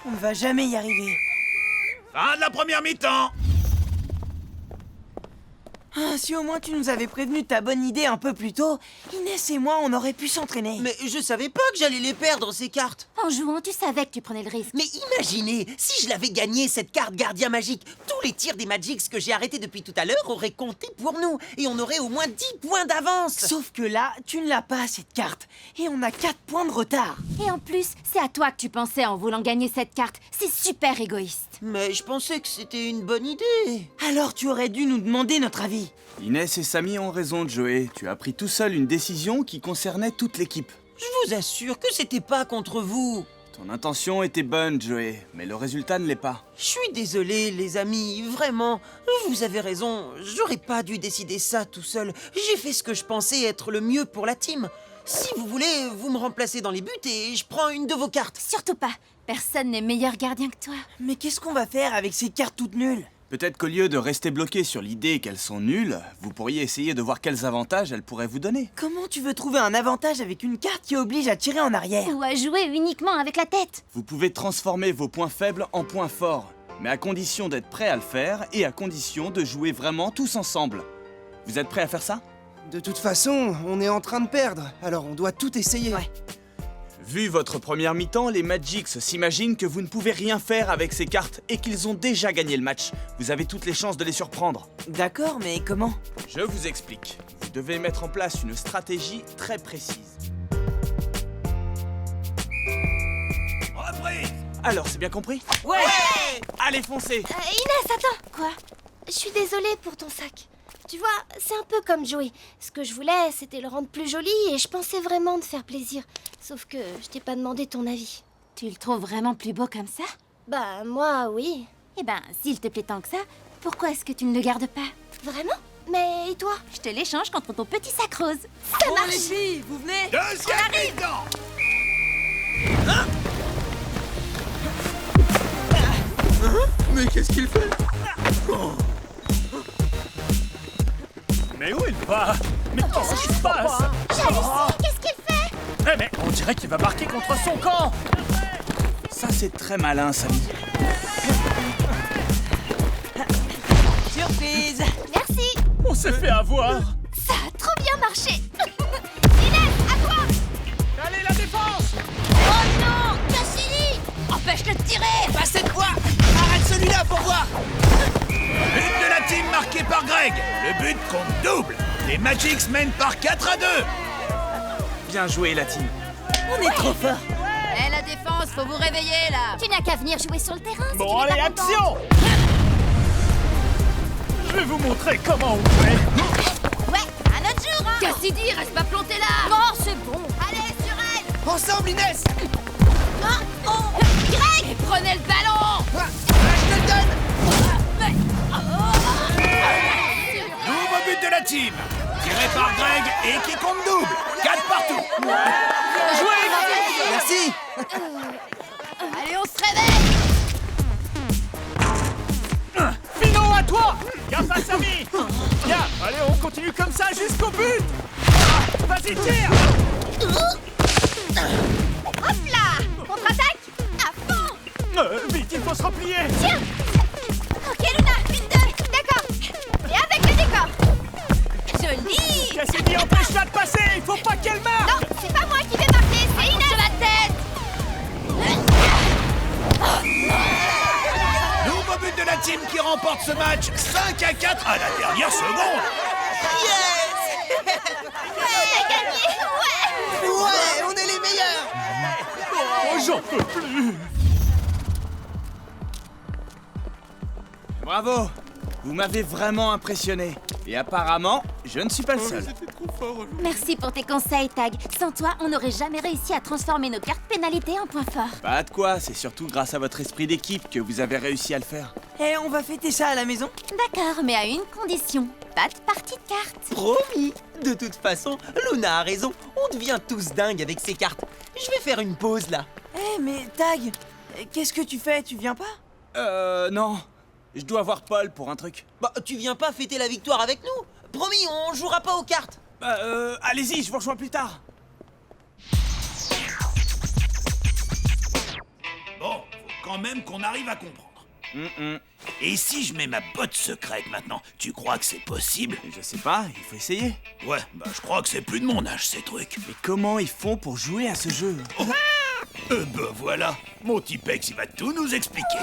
On ne va jamais y arriver. Fin de la première mi-temps. Ah, si au moins tu nous avais prévenu de ta bonne idée un peu plus tôt, Inès et moi, on aurait pu s'entraîner. Mais je savais pas que j'allais les perdre, ces cartes. En jouant, tu savais que tu prenais le risque. Mais imaginez, si je l'avais gagné, cette carte gardien magique, tous les tirs des Magix que j'ai arrêtés depuis tout à l'heure auraient compté pour nous. Et on aurait au moins 10 points d'avance. Sauf que là, tu ne l'as pas, cette carte. Et on a 4 points de retard. Et en plus, c'est à toi que tu pensais en voulant gagner cette carte. C'est super égoïste. Mais je pensais que c'était une bonne idée. Alors tu aurais dû nous demander notre avis. Inès et Samy ont raison de jouer. Tu as pris tout seul une décision qui concernait toute l'équipe. Je vous assure que c'était pas contre vous. Ton intention était bonne, Joey, mais le résultat ne l'est pas. Je suis désolé, les amis, vraiment. Vous avez raison, j'aurais pas dû décider ça tout seul. J'ai fait ce que je pensais être le mieux pour la team. Si vous voulez, vous me remplacez dans les buts et je prends une de vos cartes. Surtout pas. Personne n'est meilleur gardien que toi. Mais qu'est-ce qu'on va faire avec ces cartes toutes nulles? Peut-être qu'au lieu de rester bloqué sur l'idée qu'elles sont nulles, vous pourriez essayer de voir quels avantages elles pourraient vous donner. Comment tu veux trouver un avantage avec une carte qui oblige à tirer en arrière? Ou à jouer uniquement avec la tête. Vous pouvez transformer vos points faibles en points forts, mais à condition d'être prêt à le faire et à condition de jouer vraiment tous ensemble. Vous êtes prêts à faire ça? De toute façon, on est en train de perdre, alors on doit tout essayer. Ouais. Vu votre première mi-temps, les Magix s'imaginent que vous ne pouvez rien faire avec ces cartes et qu'ils ont déjà gagné le match. Vous avez toutes les chances de les surprendre. D'accord, mais comment? Je vous explique. Vous devez mettre en place une stratégie très précise. Reprise. Alors, c'est bien compris? Ouais. Allez, foncez! Inès, attends. Quoi? Je suis désolée pour ton sac. Tu vois, c'est un peu comme Joey. Ce que je voulais, c'était le rendre plus joli et je pensais vraiment te faire plaisir. Sauf que je t'ai pas demandé ton avis. Tu le trouves vraiment plus beau comme ça? Bah, moi, oui. Eh ben, s'il te plaît tant que ça, pourquoi est-ce que tu ne le gardes pas? Vraiment? Mais et toi? Je te l'échange contre ton petit sac rose. Ça Oh, marche! les filles, vous venez? Deuxième mi-temps. Mais qu'est-ce qu'il fait? Mais où il va? Mais qu'est-ce qui se passe? J'hallucine, qu'est-ce qu'il fait? Eh mais on dirait qu'il va marquer contre son camp. Ça, c'est très malin, Samy. Surprise! Merci. On s'est fait avoir. Ça a trop bien marché. Inès, à toi. Allez, la défense! Oh non, Cassini, empêche-le de tirer. Pas cette fois. Arrête celui-là pour voir. But de la team marqué par Greg. Le but compte double. Les Magics mènent par 4-2. Bien joué, la team. On est trop fort! Eh, la défense, faut vous réveiller, là. Tu n'as qu'à venir jouer sur le terrain. si Bon, tu n'es allez, pas contente. action! Je vais vous montrer comment on fait. Ouais, un autre jour, hein. Cassidy, reste pas planté là. Non, c'est bon. Allez, sur elle. Ensemble, Inès. Greg, Et prenez le ballon. Je te le donne. Nouveau but de la team. Tiré par Greg et qui compte double. 4 partout. Merci. Allez, on se réveille. Fino, à toi! Garde pas Samy! Bien, allez, on continue comme ça jusqu'au but! Vas-y, tire! hop là. Contre-attaque. À fond. Vite, il faut se replier! Tiens. Ok, Luna, 1-2. D'accord. Et avec le décor. Joli. Cassidy, empêche-la de passer! Il faut pas qu'elle marque! Non, c'est pas moi qui vais marquer, c'est Inès. Sur la tête. Nouveau but de la team qui remporte ce match. 5-4 à la dernière seconde. On a gagné. Ouais. Ouais, on est les meilleurs. Oh, j'en peux plus! Bravo! Vous m'avez vraiment impressionné. Et apparemment, je ne suis pas le seul. C'était trop fort. Merci pour tes conseils, Tag. Sans toi, on n'aurait jamais réussi à transformer nos cartes pénalités en points forts. Pas de quoi, c'est surtout grâce à votre esprit d'équipe que vous avez réussi à le faire. Eh, on va fêter ça à la maison? D'accord, mais à une condition. Pas de partie de cartes. Promis. De toute façon, Luna a raison. On devient tous dingues avec ces cartes. Je vais faire une pause là. Eh, mais Tag, qu'est-ce que tu fais? Tu viens pas? Non. Je dois voir Paul pour un truc. Bah, tu viens pas fêter la victoire avec nous? Promis, on jouera pas aux cartes. Allez-y, je vous rejoins plus tard. Bon, faut quand même qu'on arrive à comprendre. Et si je mets ma botte secrète maintenant, tu crois que c'est possible? Je sais pas, il faut essayer. Ouais, bah je crois que c'est plus de mon âge ces trucs. Mais comment ils font pour jouer à ce jeu? Ben voilà, mon Tipex il va tout nous expliquer.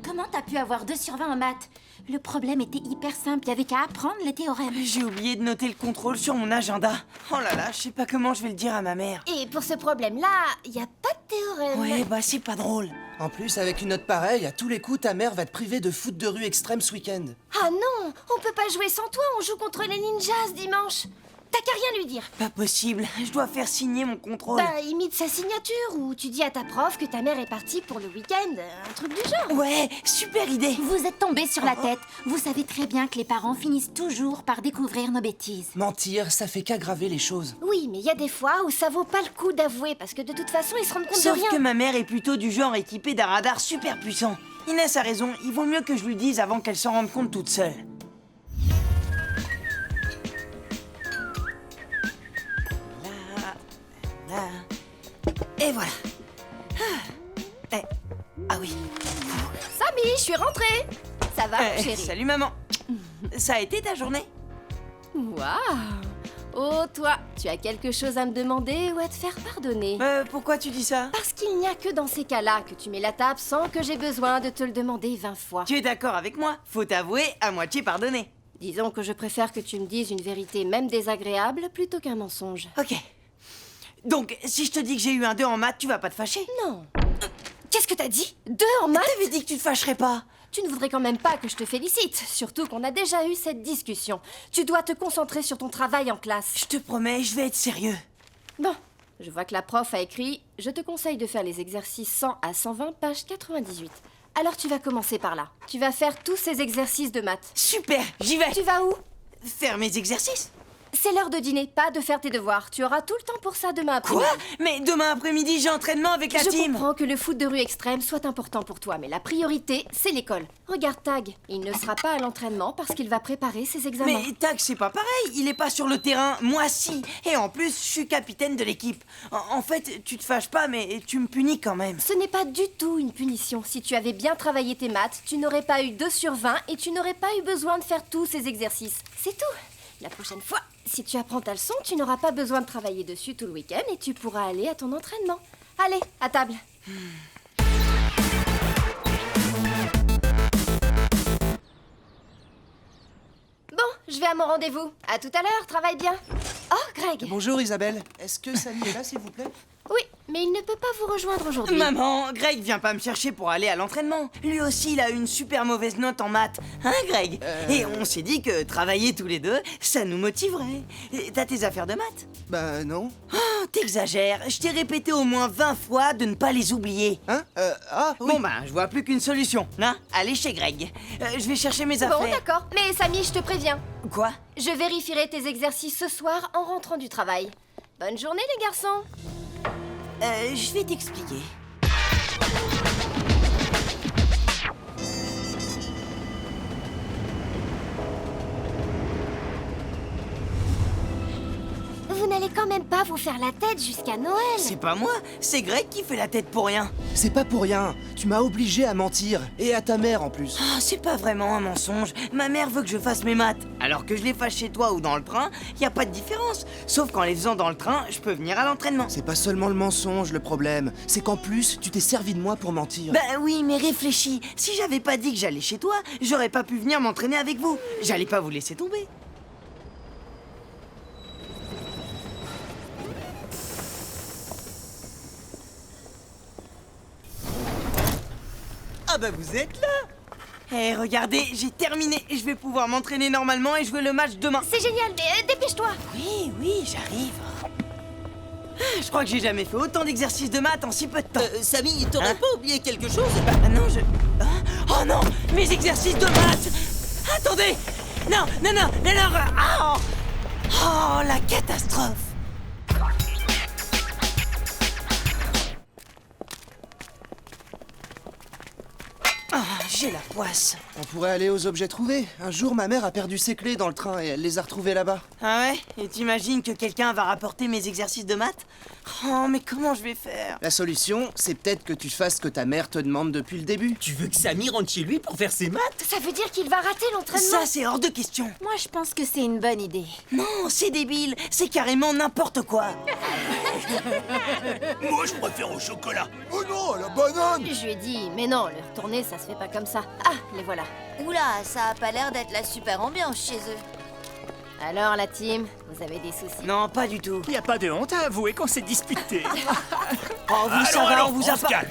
Comment t'as pu avoir 2 sur 20 en maths? Le problème était hyper simple, y'avait qu'à apprendre les théorèmes. J'ai oublié de noter le contrôle sur mon agenda. Oh là là, je sais pas comment je vais le dire à ma mère. Et pour ce problème-là, y a pas de théorème. Ouais, bah c'est pas drôle. En plus, avec une note pareille, à tous les coups, ta mère va te priver de foot de rue extrême ce week-end. Ah non, on peut pas jouer sans toi, on joue contre les ninjas ce dimanche. T'as qu'à rien lui dire. Pas possible, je dois faire signer mon contrôle. Bah, imite sa signature, ou tu dis à ta prof que ta mère est partie pour le week-end, un truc du genre. Ouais, super idée. Vous êtes tombés sur la tête. Vous savez très bien que les parents finissent toujours par découvrir nos bêtises. Mentir, ça fait qu'aggraver les choses. Oui, mais il y a des fois où ça vaut pas le coup d'avouer, parce que de toute façon, ils se rendent compte Sauf de rien. que ma mère est plutôt du genre équipée d'un radar super puissant. Inès a raison, il vaut mieux que je lui dise avant qu'elle s'en rende compte toute seule. Et voilà. Ah oui. Samy, je suis rentrée. Ça va, chérie? Salut maman. Ça a été ta journée? Waouh! Oh, toi, tu as quelque chose à me demander ou à te faire pardonner? Pourquoi tu dis ça? Parce qu'il n'y a que dans ces cas-là que tu mets la table sans que j'ai besoin de te le demander 20 fois. Tu es d'accord avec moi? Faut t'avouer, à moitié pardonné. Disons que je préfère que tu me dises une vérité même désagréable plutôt qu'un mensonge. Ok. Donc, si je te dis que j'ai eu un 2 en maths, tu vas pas te fâcher? Non. Qu'est-ce que t'as dit? 2 en maths? T'avais dit que tu te fâcherais pas. Tu ne voudrais quand même pas que je te félicite, surtout qu'on a déjà eu cette discussion. Tu dois te concentrer sur ton travail en classe. Je te promets, je vais être sérieux. Bon, je vois que la prof a écrit « Je te conseille de faire les exercices 100 à 120, page 98 ». Alors tu vas commencer par là. Tu vas faire tous ces exercices de maths. Super, j'y vais. Tu vas où? Faire mes exercices. c'est l'heure de dîner, pas de faire tes devoirs. Tu auras tout le temps pour ça demain après-midi. Quoi? Mais demain après-midi, j'ai entraînement avec la Je team. comprends que le foot de rue extrême soit important pour toi, mais la priorité, c'est l'école. Regarde Tag, il ne sera pas à l'entraînement parce qu'il va préparer ses examens. Mais Tag, c'est pas pareil. Il est pas sur le terrain. Moi, si. Et en plus, je suis capitaine de l'équipe. En fait, tu te fâches pas, mais tu me punis quand même. Ce n'est pas du tout une punition. Si tu avais bien travaillé tes maths, tu n'aurais pas eu 2 sur 20 et tu n'aurais pas eu besoin de faire tous ces exercices. C'est tout. La prochaine fois, si tu apprends ta leçon, tu n'auras pas besoin de travailler dessus tout le week-end et tu pourras aller à ton entraînement. Allez, à table. Bon, je vais à mon rendez-vous. À tout à l'heure, travaille bien. Oh, Greg. Bonjour Isabelle, est-ce que Samy est là s'il vous plaît? Oui, mais il ne peut pas vous rejoindre aujourd'hui. Maman, Greg vient pas me chercher pour aller à l'entraînement. Lui aussi, il a eu une super mauvaise note en maths. Hein, Greg? Et on s'est dit que travailler tous les deux, ça nous motiverait. T'as tes affaires de maths? Bah non. Oh, t'exagères. Je t'ai répété au moins 20 fois de ne pas les oublier. Hein? Ah, oui. Bon, ben, je vois plus qu'une solution. Hein? Allez chez Greg. Je vais chercher mes affaires. Bon, d'accord. Mais Samy, je te préviens. Quoi? Je vérifierai tes exercices ce soir en rentrant du travail. Bonne journée, les garçons. Je vais t'expliquer. Vous n'allez quand même pas vous faire la tête jusqu'à Noël. C'est pas moi, c'est Greg qui fait la tête pour rien. C'est pas pour rien. Tu m'as obligé à mentir. Et à ta mère en plus. Oh, c'est pas vraiment un mensonge. Ma mère veut que je fasse mes maths. Alors que je les fasse chez toi ou dans le train, y a pas de différence. Sauf qu'en les faisant dans le train, je peux venir à l'entraînement. C'est pas seulement le mensonge le problème. C'est qu'en plus, tu t'es servi de moi pour mentir. Bah oui, mais réfléchis. Si j'avais pas dit que j'allais chez toi, j'aurais pas pu venir m'entraîner avec vous. J'allais pas vous laisser tomber. Ah bah vous êtes là. Eh, regardez, j'ai terminé. Je vais pouvoir m'entraîner normalement et jouer le match demain. C'est génial, mais dépêche-toi. Oui, j'arrive. Je crois que j'ai jamais fait autant d'exercices de maths en si peu de temps. Samy, t'aurais pas oublié quelque chose? Bah non, Oh non, mes exercices de maths. Attendez. Non. Oh, la catastrophe. J'ai la poisse. On pourrait aller aux objets trouvés. Un jour, ma mère a perdu ses clés dans le train et elle les a retrouvées là-bas. Ah ouais? Et t'imagines que quelqu'un va rapporter mes exercices de maths? Oh, mais comment je vais faire? La solution, c'est peut-être que tu fasses ce que ta mère te demande depuis le début. Tu veux que Samy rentre chez lui pour faire ses maths? Ça veut dire qu'il va rater l'entraînement. Ça, c'est hors de question. Moi, je pense que c'est une bonne idée. Non, c'est débile. C'est carrément n'importe quoi. Moi, je préfère au chocolat. Oh non, la banane! Je lui ai dit, mais non, le retourner, ça se fait pas comme ça. Ah, les voilà. Oula, ça a pas l'air d'être la super ambiance chez eux. Alors, la team, vous avez des soucis? Non, pas du tout. Y a pas de honte à avouer qu'on s'est disputé. Oh, vous, ça va, on vous a se pas... calme.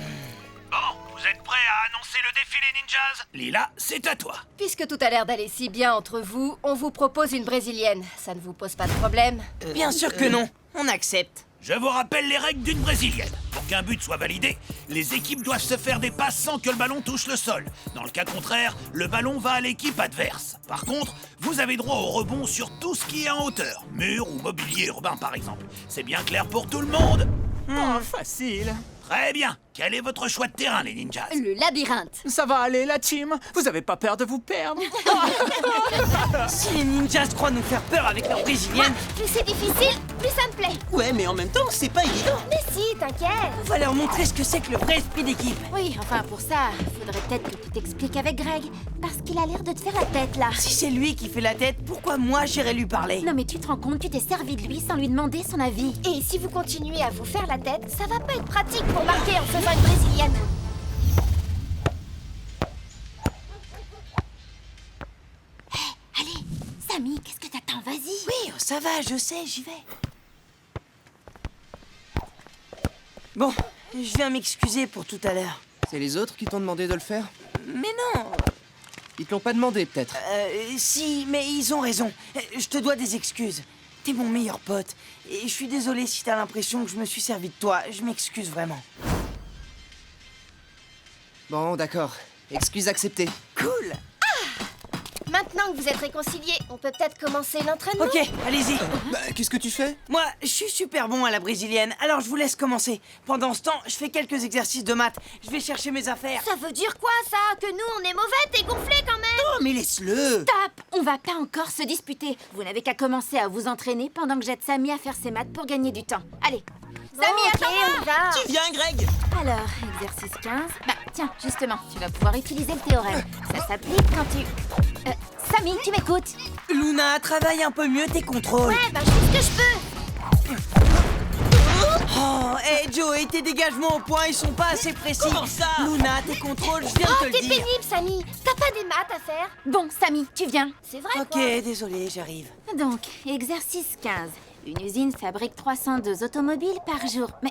Bon, vous êtes prêts à annoncer le défilé ninjas? Lila, c'est à toi. Puisque tout a l'air d'aller si bien entre vous, on vous propose une brésilienne. Ça ne vous pose pas de problème? Bien sûr que non. On accepte. Je vous rappelle les règles d'une brésilienne. Pour qu'un but soit validé, les équipes doivent se faire des passes sans que le ballon touche le sol. Dans le cas contraire, le ballon va à l'équipe adverse. Par contre, vous avez droit au rebond sur tout ce qui est en hauteur. Mur ou mobilier urbain, par exemple. C'est bien clair pour tout le monde? Oh, facile. Très bien. Quel est votre choix de terrain, les ninjas? Le labyrinthe. Ça va aller, la team. Vous avez pas peur de vous perdre? Si les ninjas croient nous faire peur avec leur brésilienne, Plus c'est difficile, plus ça me plaît. Ouais, mais en même temps, c'est pas évident. Mais si, t'inquiète. on va leur montrer ce que c'est que le vrai esprit d'équipe. Oui, enfin pour ça, faudrait peut-être que tu t'expliques avec Greg. Parce qu'il a l'air de te faire la tête là. Si c'est lui qui fait la tête, pourquoi moi j'irais lui parler? Non mais tu te rends compte, tu t'es servi de lui sans lui demander son avis. Et si vous continuez à vous faire la tête, ça va pas être pratique pour marquer en faisant une brésilienne. Allez, Samy, qu'est-ce que t'attends? Vas-y. Oui, ça va, je sais, j'y vais. Bon, je viens m'excuser pour tout à l'heure. C'est les autres qui t'ont demandé de le faire? Mais non. Ils te l'ont pas demandé, peut-être? Si, mais ils ont raison. Je te dois des excuses. T'es mon meilleur pote. Et je suis désolé si t'as l'impression que je me suis servi de toi. Je m'excuse vraiment. Bon, d'accord. Excuse acceptée. Cool. Maintenant, Maintenant que vous êtes réconciliés, on peut peut-être commencer l'entraînement. Ok, allez-y. Qu'est-ce que tu fais? Moi, je suis super bon à la brésilienne, alors je vous laisse commencer. Pendant ce temps, je fais quelques exercices de maths. Je vais chercher mes affaires. Ça veut dire quoi, ça? Que nous, on est mauvais? T'es gonflé, quand même? Oh, mais laisse-le! Stop! On va pas encore se disputer. Vous n'avez qu'à commencer à vous entraîner pendant que j'aide Samy à faire ses maths pour gagner du temps. Allez. Samy, attends-moi! on y va. Tu viens, Greg? Alors, exercice 15. Bah, tiens, justement, tu vas pouvoir utiliser le théorème. Ça s'applique quand tu... Samy, tu m'écoutes? Luna, travaille un peu mieux tes contrôles. Ouais, bah je fais ce que je peux. Oh, hey Joey, tes dégagements au point, ils sont pas assez précis. Comment ça? Luna, tes contrôles, je viens de Oh, te le t'es dire. pénible, Samy. T'as pas des maths à faire? Bon, Samy, tu viens. C'est vrai, Ok, quoi. désolé, j'arrive. Donc, exercice 15. Une usine fabrique 302 automobiles par jour. Mais...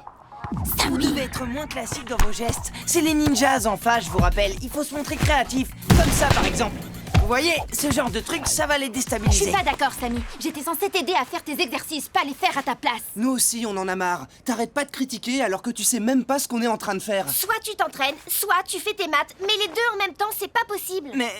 Vous Samy! devez être moins classique dans vos gestes. C'est les ninjas en face, je vous rappelle. Il faut se montrer créatif. Comme ça, par exemple. Vous voyez, ce genre de truc, ça va les Je déstabiliser. suis pas d'accord, Samy. J'étais censée t'aider à faire tes exercices, pas les faire à ta place. Nous aussi, on en a marre. T'arrêtes pas de critiquer alors que tu sais même pas ce qu'on est en train de faire. Soit tu t'entraînes, soit tu fais tes maths. Mais les deux en même temps, c'est pas possible. Mais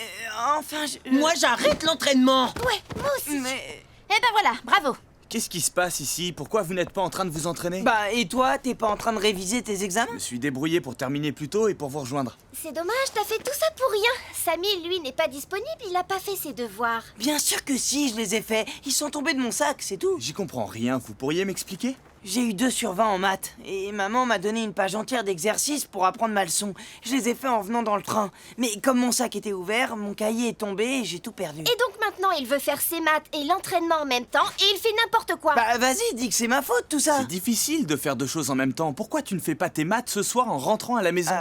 enfin, Moi, j'arrête l'entraînement! Ouais, moi aussi. Mais... Eh ben voilà, bravo. Qu'est-ce qui se passe ici? Pourquoi vous n'êtes pas en train de vous entraîner? Bah, et toi, t'es pas en train de réviser tes examens? Je me suis débrouillé pour terminer plus tôt et pour vous rejoindre. C'est dommage, t'as fait tout ça pour rien. Samy, lui, n'est pas disponible, il a pas fait ses devoirs. Bien sûr que si, je les ai faits. Ils sont tombés de mon sac, c'est tout. J'y comprends rien, vous pourriez m'expliquer? J'ai eu 2 sur 20 en maths, et maman m'a donné une page entière d'exercices pour apprendre ma leçon. Je les ai faits en venant dans le train. Mais comme mon sac était ouvert, mon cahier est tombé et j'ai tout perdu. Et donc maintenant, il veut faire ses maths et l'entraînement en même temps, et il fait n'importe quoi. Bah vas-y, dis que c'est ma faute tout ça. C'est difficile de faire 2 choses en même temps. Pourquoi tu ne fais pas tes maths ce soir en rentrant à la maison?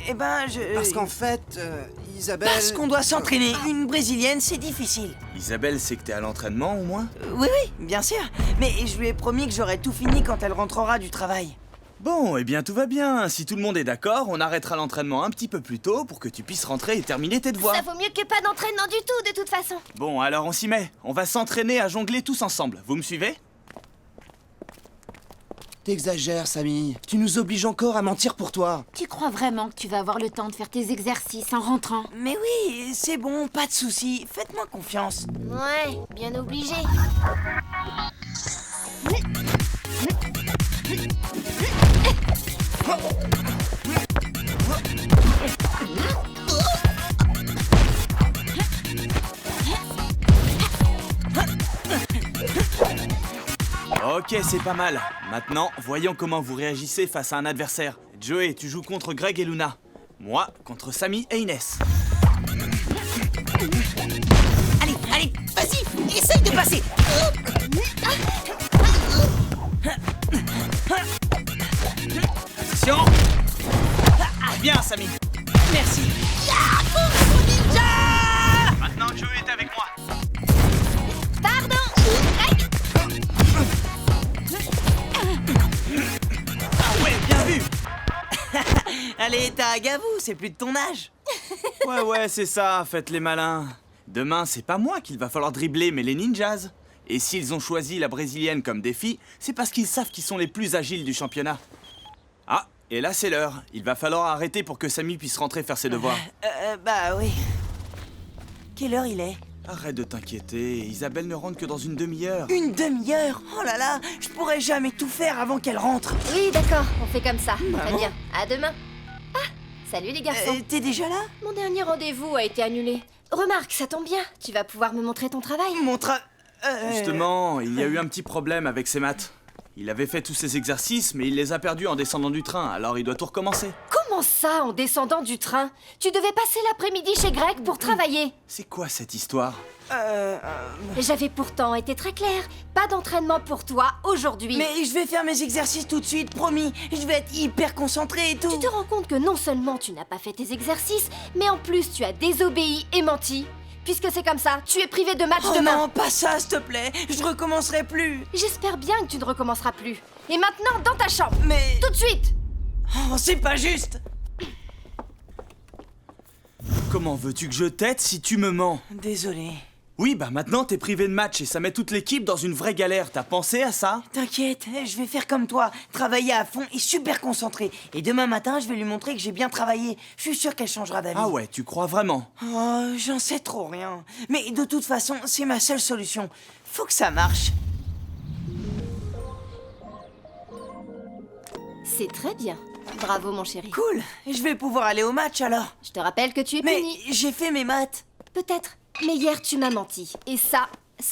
Eh ben, Parce qu'en fait, Isabelle... Parce qu'on doit s'entraîner. Une brésilienne, c'est difficile. Isabelle sait que t'es à l'entraînement au moins? Oui, bien sûr. Mais je lui ai promis que j'aurais tout fini quand elle rentrera du travail. Bon, eh bien tout va bien. Si tout le monde est d'accord, on arrêtera l'entraînement un petit peu plus tôt pour que tu puisses rentrer et terminer tes devoirs. Ça vaut mieux que pas d'entraînement du tout, de toute façon. Bon, alors on s'y met. On va s'entraîner à jongler tous ensemble. Vous me suivez? T'exagères, Samy. Tu nous obliges encore à mentir pour toi. Tu crois vraiment que tu vas avoir le temps de faire tes exercices en rentrant? Mais oui, c'est bon, pas de soucis. Faites-moi confiance. Ouais, bien obligé. Ok, c'est pas mal. Maintenant, voyons comment vous réagissez face à un adversaire. Joey, tu joues contre Greg et Luna. Moi, contre Samy et Inès. Allez, vas-y, essaye de passer! Attention! Bien, Samy. Merci. Maintenant, Joey est avec moi. Pardon. Ah ouais, bien vu. Allez, tag à vous, c'est plus de ton âge. Ouais, c'est ça, faites les malins. Demain, c'est pas moi qu'il va falloir dribbler, mais les ninjas. Et s'ils ont choisi la brésilienne comme défi, c'est parce qu'ils savent qu'ils sont les plus agiles du championnat. Ah, et là c'est l'heure. Il va falloir arrêter pour que Samy puisse rentrer faire ses devoirs. Bah oui. Quelle heure il est? Arrête de t'inquiéter, Isabelle ne rentre que dans une demi-heure. Une demi-heure? Oh là là, je pourrais jamais tout faire avant qu'elle rentre. Oui, d'accord, on fait comme ça. Très Maman. bien. À demain. Ah, salut les garçons. T'es déjà là? Mon dernier rendez-vous a été annulé. Remarque, ça tombe bien. Tu vas pouvoir me montrer ton travail. Justement, il y a eu un petit problème avec ses maths. Il avait fait tous ses exercices, mais il les a perdus en descendant du train, alors il doit tout recommencer. Comment ça, en descendant du train? Tu devais passer l'après-midi chez Greg pour travailler. C'est quoi cette histoire? J'avais pourtant été très claire. Pas d'entraînement pour toi aujourd'hui. Mais je vais faire mes exercices tout de suite, promis. Je vais être hyper concentré et tout. Tu te rends compte que non seulement tu n'as pas fait tes exercices, mais en plus tu as désobéi et menti. Puisque c'est comme ça, tu es privé de match demain. Non, pas ça, s'il te plaît. Je recommencerai plus. J'espère bien que tu ne recommenceras plus. Et maintenant, dans ta chambre. Mais... Tout de suite. Oh, c'est pas juste. Comment veux-tu que je t'aide si tu me mens? Désolé. Oui, bah maintenant t'es privé de match et ça met toute l'équipe dans une vraie galère. T'as pensé à ça? T'inquiète, je vais faire comme toi, travailler à fond et super concentré. Et demain matin, je vais lui montrer que j'ai bien travaillé. Je suis sûr qu'elle changera d'avis. Ah ouais, tu crois vraiment? Oh, j'en sais trop rien. Mais de toute façon, c'est ma seule solution. Faut que ça marche. C'est très bien. Bravo, mon chéri. Cool, je vais pouvoir aller au match alors. Je te rappelle que tu es Mais puni. j'ai fait mes maths. Peut-être. Mais hier, tu m'as menti. Et ça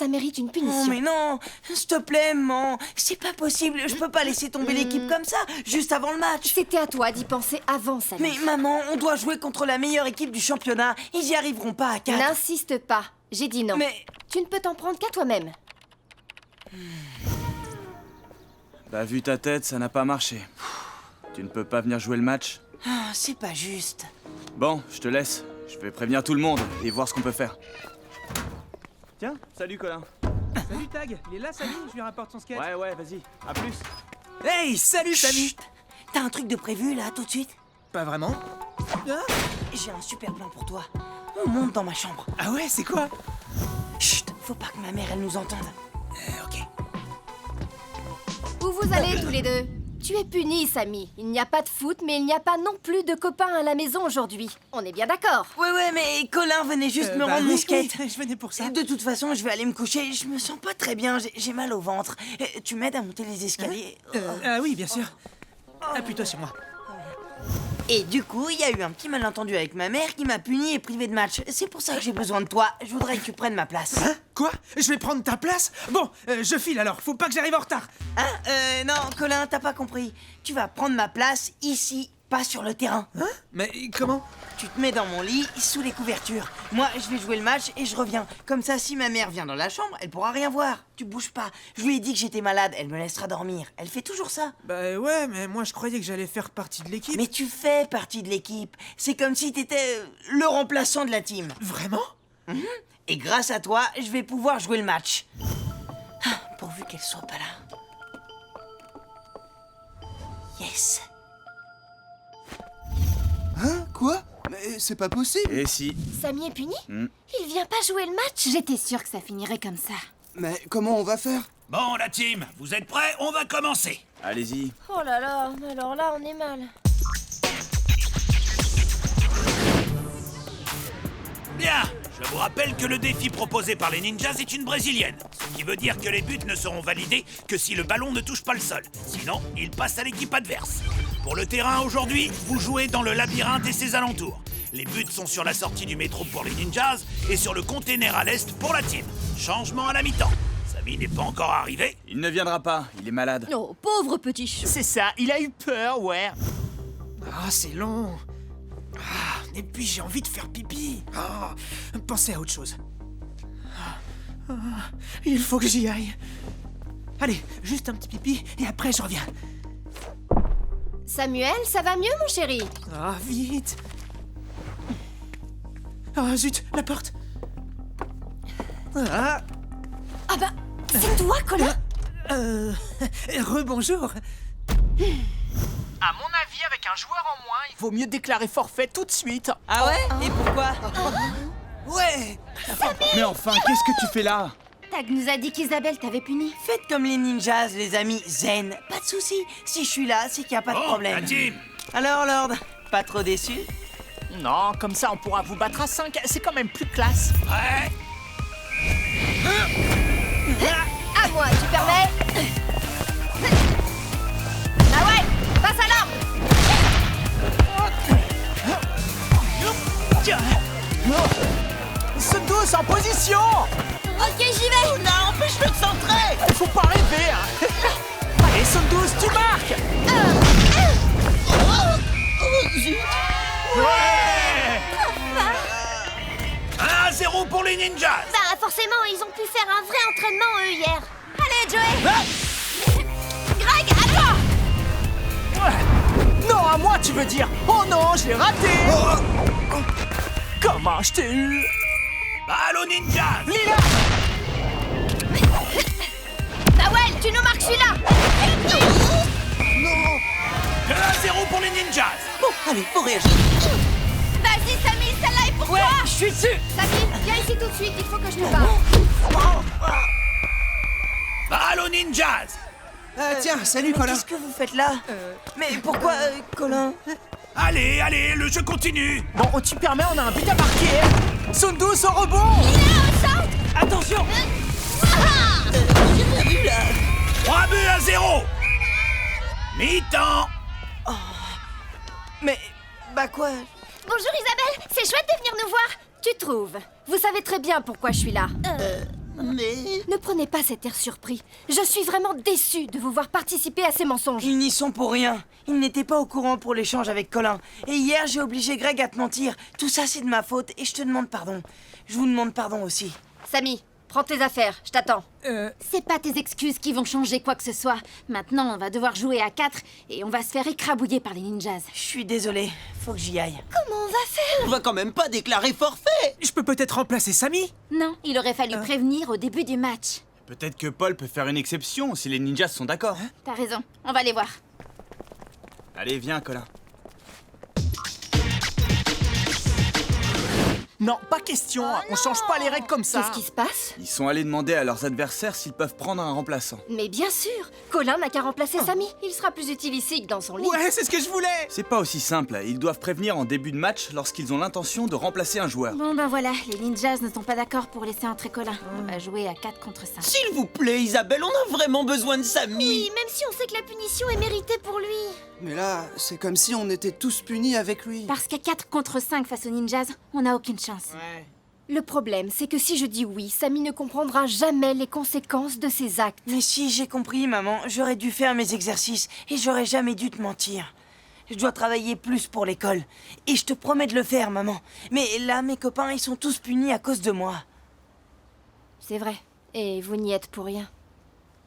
mérite une punition. Oh mais non, s'il te plaît, maman. C'est pas possible, je peux pas laisser tomber l'équipe comme ça, juste avant le match. C'était à toi d'y penser avant, Samy. Mais maman, on doit jouer contre la meilleure équipe du championnat. Ils y arriveront pas à 4. N'insiste pas. J'ai dit non. Mais... Tu ne peux t'en prendre qu'à toi-même. Bah vu ta tête, ça n'a pas marché. Tu ne peux pas venir jouer le match? Ah, c'est pas juste. Bon, je te laisse. Je vais prévenir tout le monde et voir ce qu'on peut faire. Tiens, salut Colin. Salut Tag, il est là Samy, je lui rapporte son sketch. Ouais, vas-y, à plus. Hey, salut Samy. T'as un truc de prévu là, tout de suite? Pas vraiment. J'ai un super plan pour toi. On monte dans ma chambre. Ah ouais, c'est quoi? Chut, faut pas que ma mère elle nous entende. Ok. Où vous allez tous les deux? Tu es puni, Samy. Il n'y a pas de foot, mais il n'y a pas non plus de copains à la maison aujourd'hui. On est bien d'accord? Ouais, mais Colin venait juste me rendre mon skate. Oui, je venais pour ça. De toute façon, je vais aller me coucher. Je me sens pas très bien, j'ai mal au ventre. Tu m'aides à monter les escaliers? Ah oui, bien sûr. Appuie-toi sur moi. Et du coup, il y a eu un petit malentendu avec ma mère qui m'a puni et privé de match. C'est pour ça que j'ai besoin de toi. Je voudrais que tu prennes ma place. Hein? Quoi? Je vais prendre ta place? Bon, je file alors. Faut pas que j'arrive en retard. Hein? Non, Colin, t'as pas compris. Tu vas prendre ma place ici, pas sur le terrain. Hein? Mais comment? Tu te mets dans mon lit, sous les couvertures. Moi, je vais jouer le match et je reviens. Comme ça, si ma mère vient dans la chambre, elle pourra rien voir. Tu bouges pas. Je lui ai dit que j'étais malade, elle me laissera dormir. Elle fait toujours ça. Bah ouais, mais moi je croyais que j'allais faire partie de l'équipe. Mais tu fais partie de l'équipe. C'est comme si t'étais le remplaçant de la team. Vraiment? Et grâce à toi, je vais pouvoir jouer le match. Pourvu qu'elle soit pas là. Yes. Hein? Quoi? Mais c'est pas possible. Et si? Samy est puni? Il vient pas jouer le match? J'étais sûre que ça finirait comme ça. Mais comment on va faire? Bon, la team, vous êtes prêts? On va commencer. Allez-y. Oh là là, alors là, on est mal. Bien, je vous rappelle que le défi proposé par les ninjas est une brésilienne. Ce qui veut dire que les buts ne seront validés que si le ballon ne touche pas le sol. Sinon, il passe à l'équipe adverse. Pour le terrain aujourd'hui, vous jouez dans le labyrinthe et ses alentours. Les buts sont sur la sortie du métro pour les ninjas et sur le container à l'est pour la team. Changement à la mi-temps. Samy n'est pas encore arrivé. Il ne viendra pas, il est malade. Oh, pauvre petit chou. C'est ça, il a eu peur, ouais. Ah, c'est long. Ah, et puis j'ai envie de faire pipi. Ah, pensez à autre chose. Il faut que j'y aille. Allez, juste un petit pipi et après je reviens. Samuel, ça va mieux, mon chéri? Ah, vite. Ah, zut, la porte. Ah. Ah bah, c'est toi, Colin? Rebonjour. À mon avis, avec un joueur en moins, il vaut mieux déclarer forfait tout de suite. Ah ouais? Et pourquoi? Ouais. Mais enfin, qu'est-ce que tu fais là? Tag nous a dit qu'Isabelle t'avait puni. Faites comme les ninjas, les amis, zen. Pas de soucis. Si je suis là, c'est qu'il n'y a pas de problème. La team. Alors, Lord, pas trop déçu? Non, comme ça on pourra vous battre à 5, c'est quand même plus classe. Ouais. À moi, tu permets? Ah ouais, passe à l'arbre! Sundus en position. Ok, j'y vais! Non, empêche-le de centrer! Il faut pas rêver, hein. Allez, Sundus, tu marques. Ouais. 1-0 pour les ninjas. Bah forcément, ils ont pu faire un vrai entraînement eux hier. Allez, Joey. Greg, à toi. Non, à moi, tu veux dire. Oh non, j'ai raté. Comment je t'ai eu? Balle aux ninjas. Lila. Nawel, tu nous marques celui-là. Non. 1-0 pour les ninjas. Bon, allez, faut réagir. Vas-y, Vas-y, Samy, celle-là est pour toi. Je suis dessus. Samy, viens ici tout de suite, il faut que je te parle. Allô, ninjas! Tiens, salut Colin. Qu'est-ce que vous faites là Mais pourquoi, Colin? Allez, allez, le jeu continue! Bon, tu permets, on a un but à marquer. Sundus au rebond. Attention. J'ai rien vu là. 3-0! Mi-temps! Mais, bah quoi? Bonjour Isabelle, c'est chouette de venir nous voir. Tu trouves? Vous savez très bien pourquoi je suis là. Mais... Ne prenez pas cet air surpris. Je suis vraiment déçue de vous voir participer à ces mensonges. Ils n'y sont pour rien. Ils n'étaient pas au courant pour l'échange avec Colin. Et hier, j'ai obligé Greg à te mentir. Tout ça, c'est de ma faute et je te demande pardon. Je vous demande pardon aussi. Samy, prends tes affaires, je t'attends. C'est pas tes excuses qui vont changer quoi que ce soit. Maintenant, on va devoir jouer à 4 et on va se faire écrabouiller par les ninjas. Je suis désolé, faut que j'y aille. Comment on va faire? On va quand même pas déclarer forfait. Je peux peut-être remplacer Samy? Non, il aurait fallu prévenir au début du match. Peut-être que Paul peut faire une exception si les ninjas sont d'accord. T'as raison, on va les voir. Allez, viens, Colin. Non, pas question. On change pas les règles comme ça. Qu'est-ce qui se passe? Ils sont allés demander à leurs adversaires s'ils peuvent prendre un remplaçant. Mais bien sûr, Colin n'a qu'à remplacer Samy. Il sera plus utile ici que dans son lit. Ouais, c'est ce que je voulais. C'est pas aussi simple, ils doivent prévenir en début de match lorsqu'ils ont l'intention de remplacer un joueur. Bon ben voilà, les ninjas ne sont pas d'accord pour laisser entrer Colin. On va jouer à 4 contre 5. S'il vous plaît, Isabelle, on a vraiment besoin de Samy. Oui, même si on sait que la punition est méritée pour lui. Mais là, c'est comme si on était tous punis avec lui. Parce qu'à 4 contre 5 face aux ninjas, on n'a aucune chance. Le problème, c'est que si je dis oui, Samy ne comprendra jamais les conséquences de ses actes. Mais si, j'ai compris, maman. J'aurais dû faire mes exercices et j'aurais jamais dû te mentir. Je dois travailler plus pour l'école. Et je te promets de le faire, maman. Mais là, mes copains, ils sont tous punis à cause de moi. C'est vrai. Et vous n'y êtes pour rien.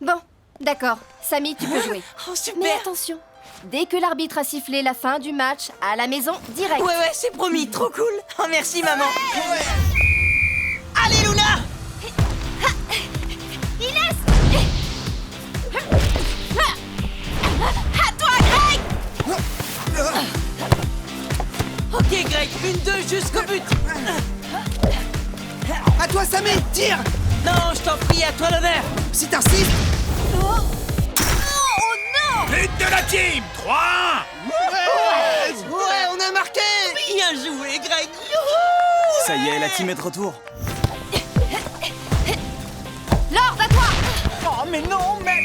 Bon, d'accord. Samy, tu peux jouer. Oh, super! Mais attention, dès que l'arbitre a sifflé la fin du match, à la maison, direct. Ouais, c'est promis. Trop cool. Oh, merci, maman. Allez, Luna. Inès! À toi, Greg! Ok, Greg, 1-2 jusqu'au but. À toi, Samy, tire. Non, je t'en prie, à toi l'honneur. Si t'insistes. Oh non! But de la team! 3-1! Ouais, on a marqué. Bien joué, Greg. Ça y est, la team est de retour. Lord, à toi! Oh, mais non, mais...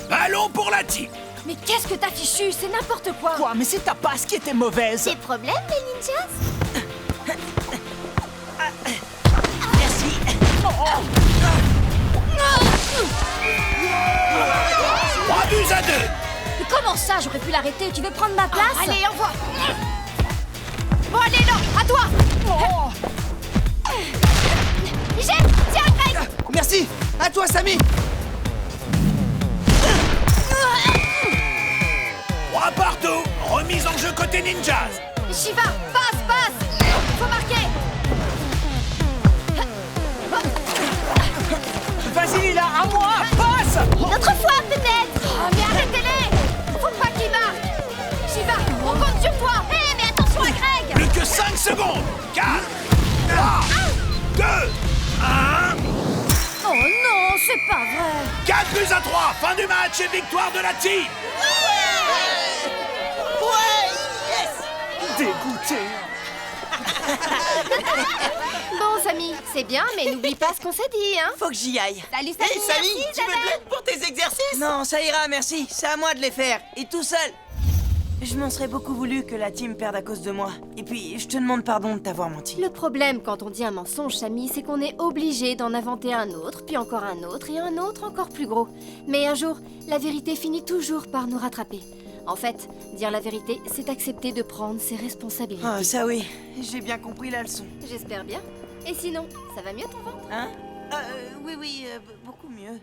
Ballon pour la team! Mais qu'est-ce que t'as fichu? C'est n'importe quoi! Quoi? Mais c'est ta passe qui était mauvaise. Des problèmes, les ninjas? Merci. 3-2. Mais comment ça? J'aurais pu l'arrêter. Tu veux prendre ma place? Allez, envoie! Bon, allez, non, à toi! Jette! Tiens, Greg! Merci. À toi, Samy. 3 partout! Remise en jeu côté ninjas! Shiva, passe! Faut marquer! Vas-y, Lila, à moi. Passe. Une autre fois, peut-être! Oh, mais arrêtez-les! Faut pas qu'il marque! Shiva, on compte sur toi! Hé, mais attention à Greg! Plus que 5 secondes! 4, 3, 2, 1... Oh non, c'est pas vrai! 4-3! Fin du match et victoire de la team! Dégoûté. Bon, Samy, c'est bien, mais n'oublie pas ce qu'on s'est dit, hein? Faut que j'y aille. Salut, Hey, Samy, tu veux de l'aide pour tes exercices? Non, ça ira, merci. C'est à moi de les faire. Et tout seul. Je m'en serais beaucoup voulu que la team perde à cause de moi. Et puis, je te demande pardon de t'avoir menti. Le problème quand on dit un mensonge, Samy, c'est qu'on est obligé d'en inventer un autre, puis encore un autre, et un autre encore plus gros. Mais un jour, la vérité finit toujours par nous rattraper. En fait, dire la vérité, c'est accepter de prendre ses responsabilités. Ah, ça oui. J'ai bien compris la leçon. J'espère bien. Et sinon, ça va mieux ton ventre? Hein? Oui, beaucoup mieux.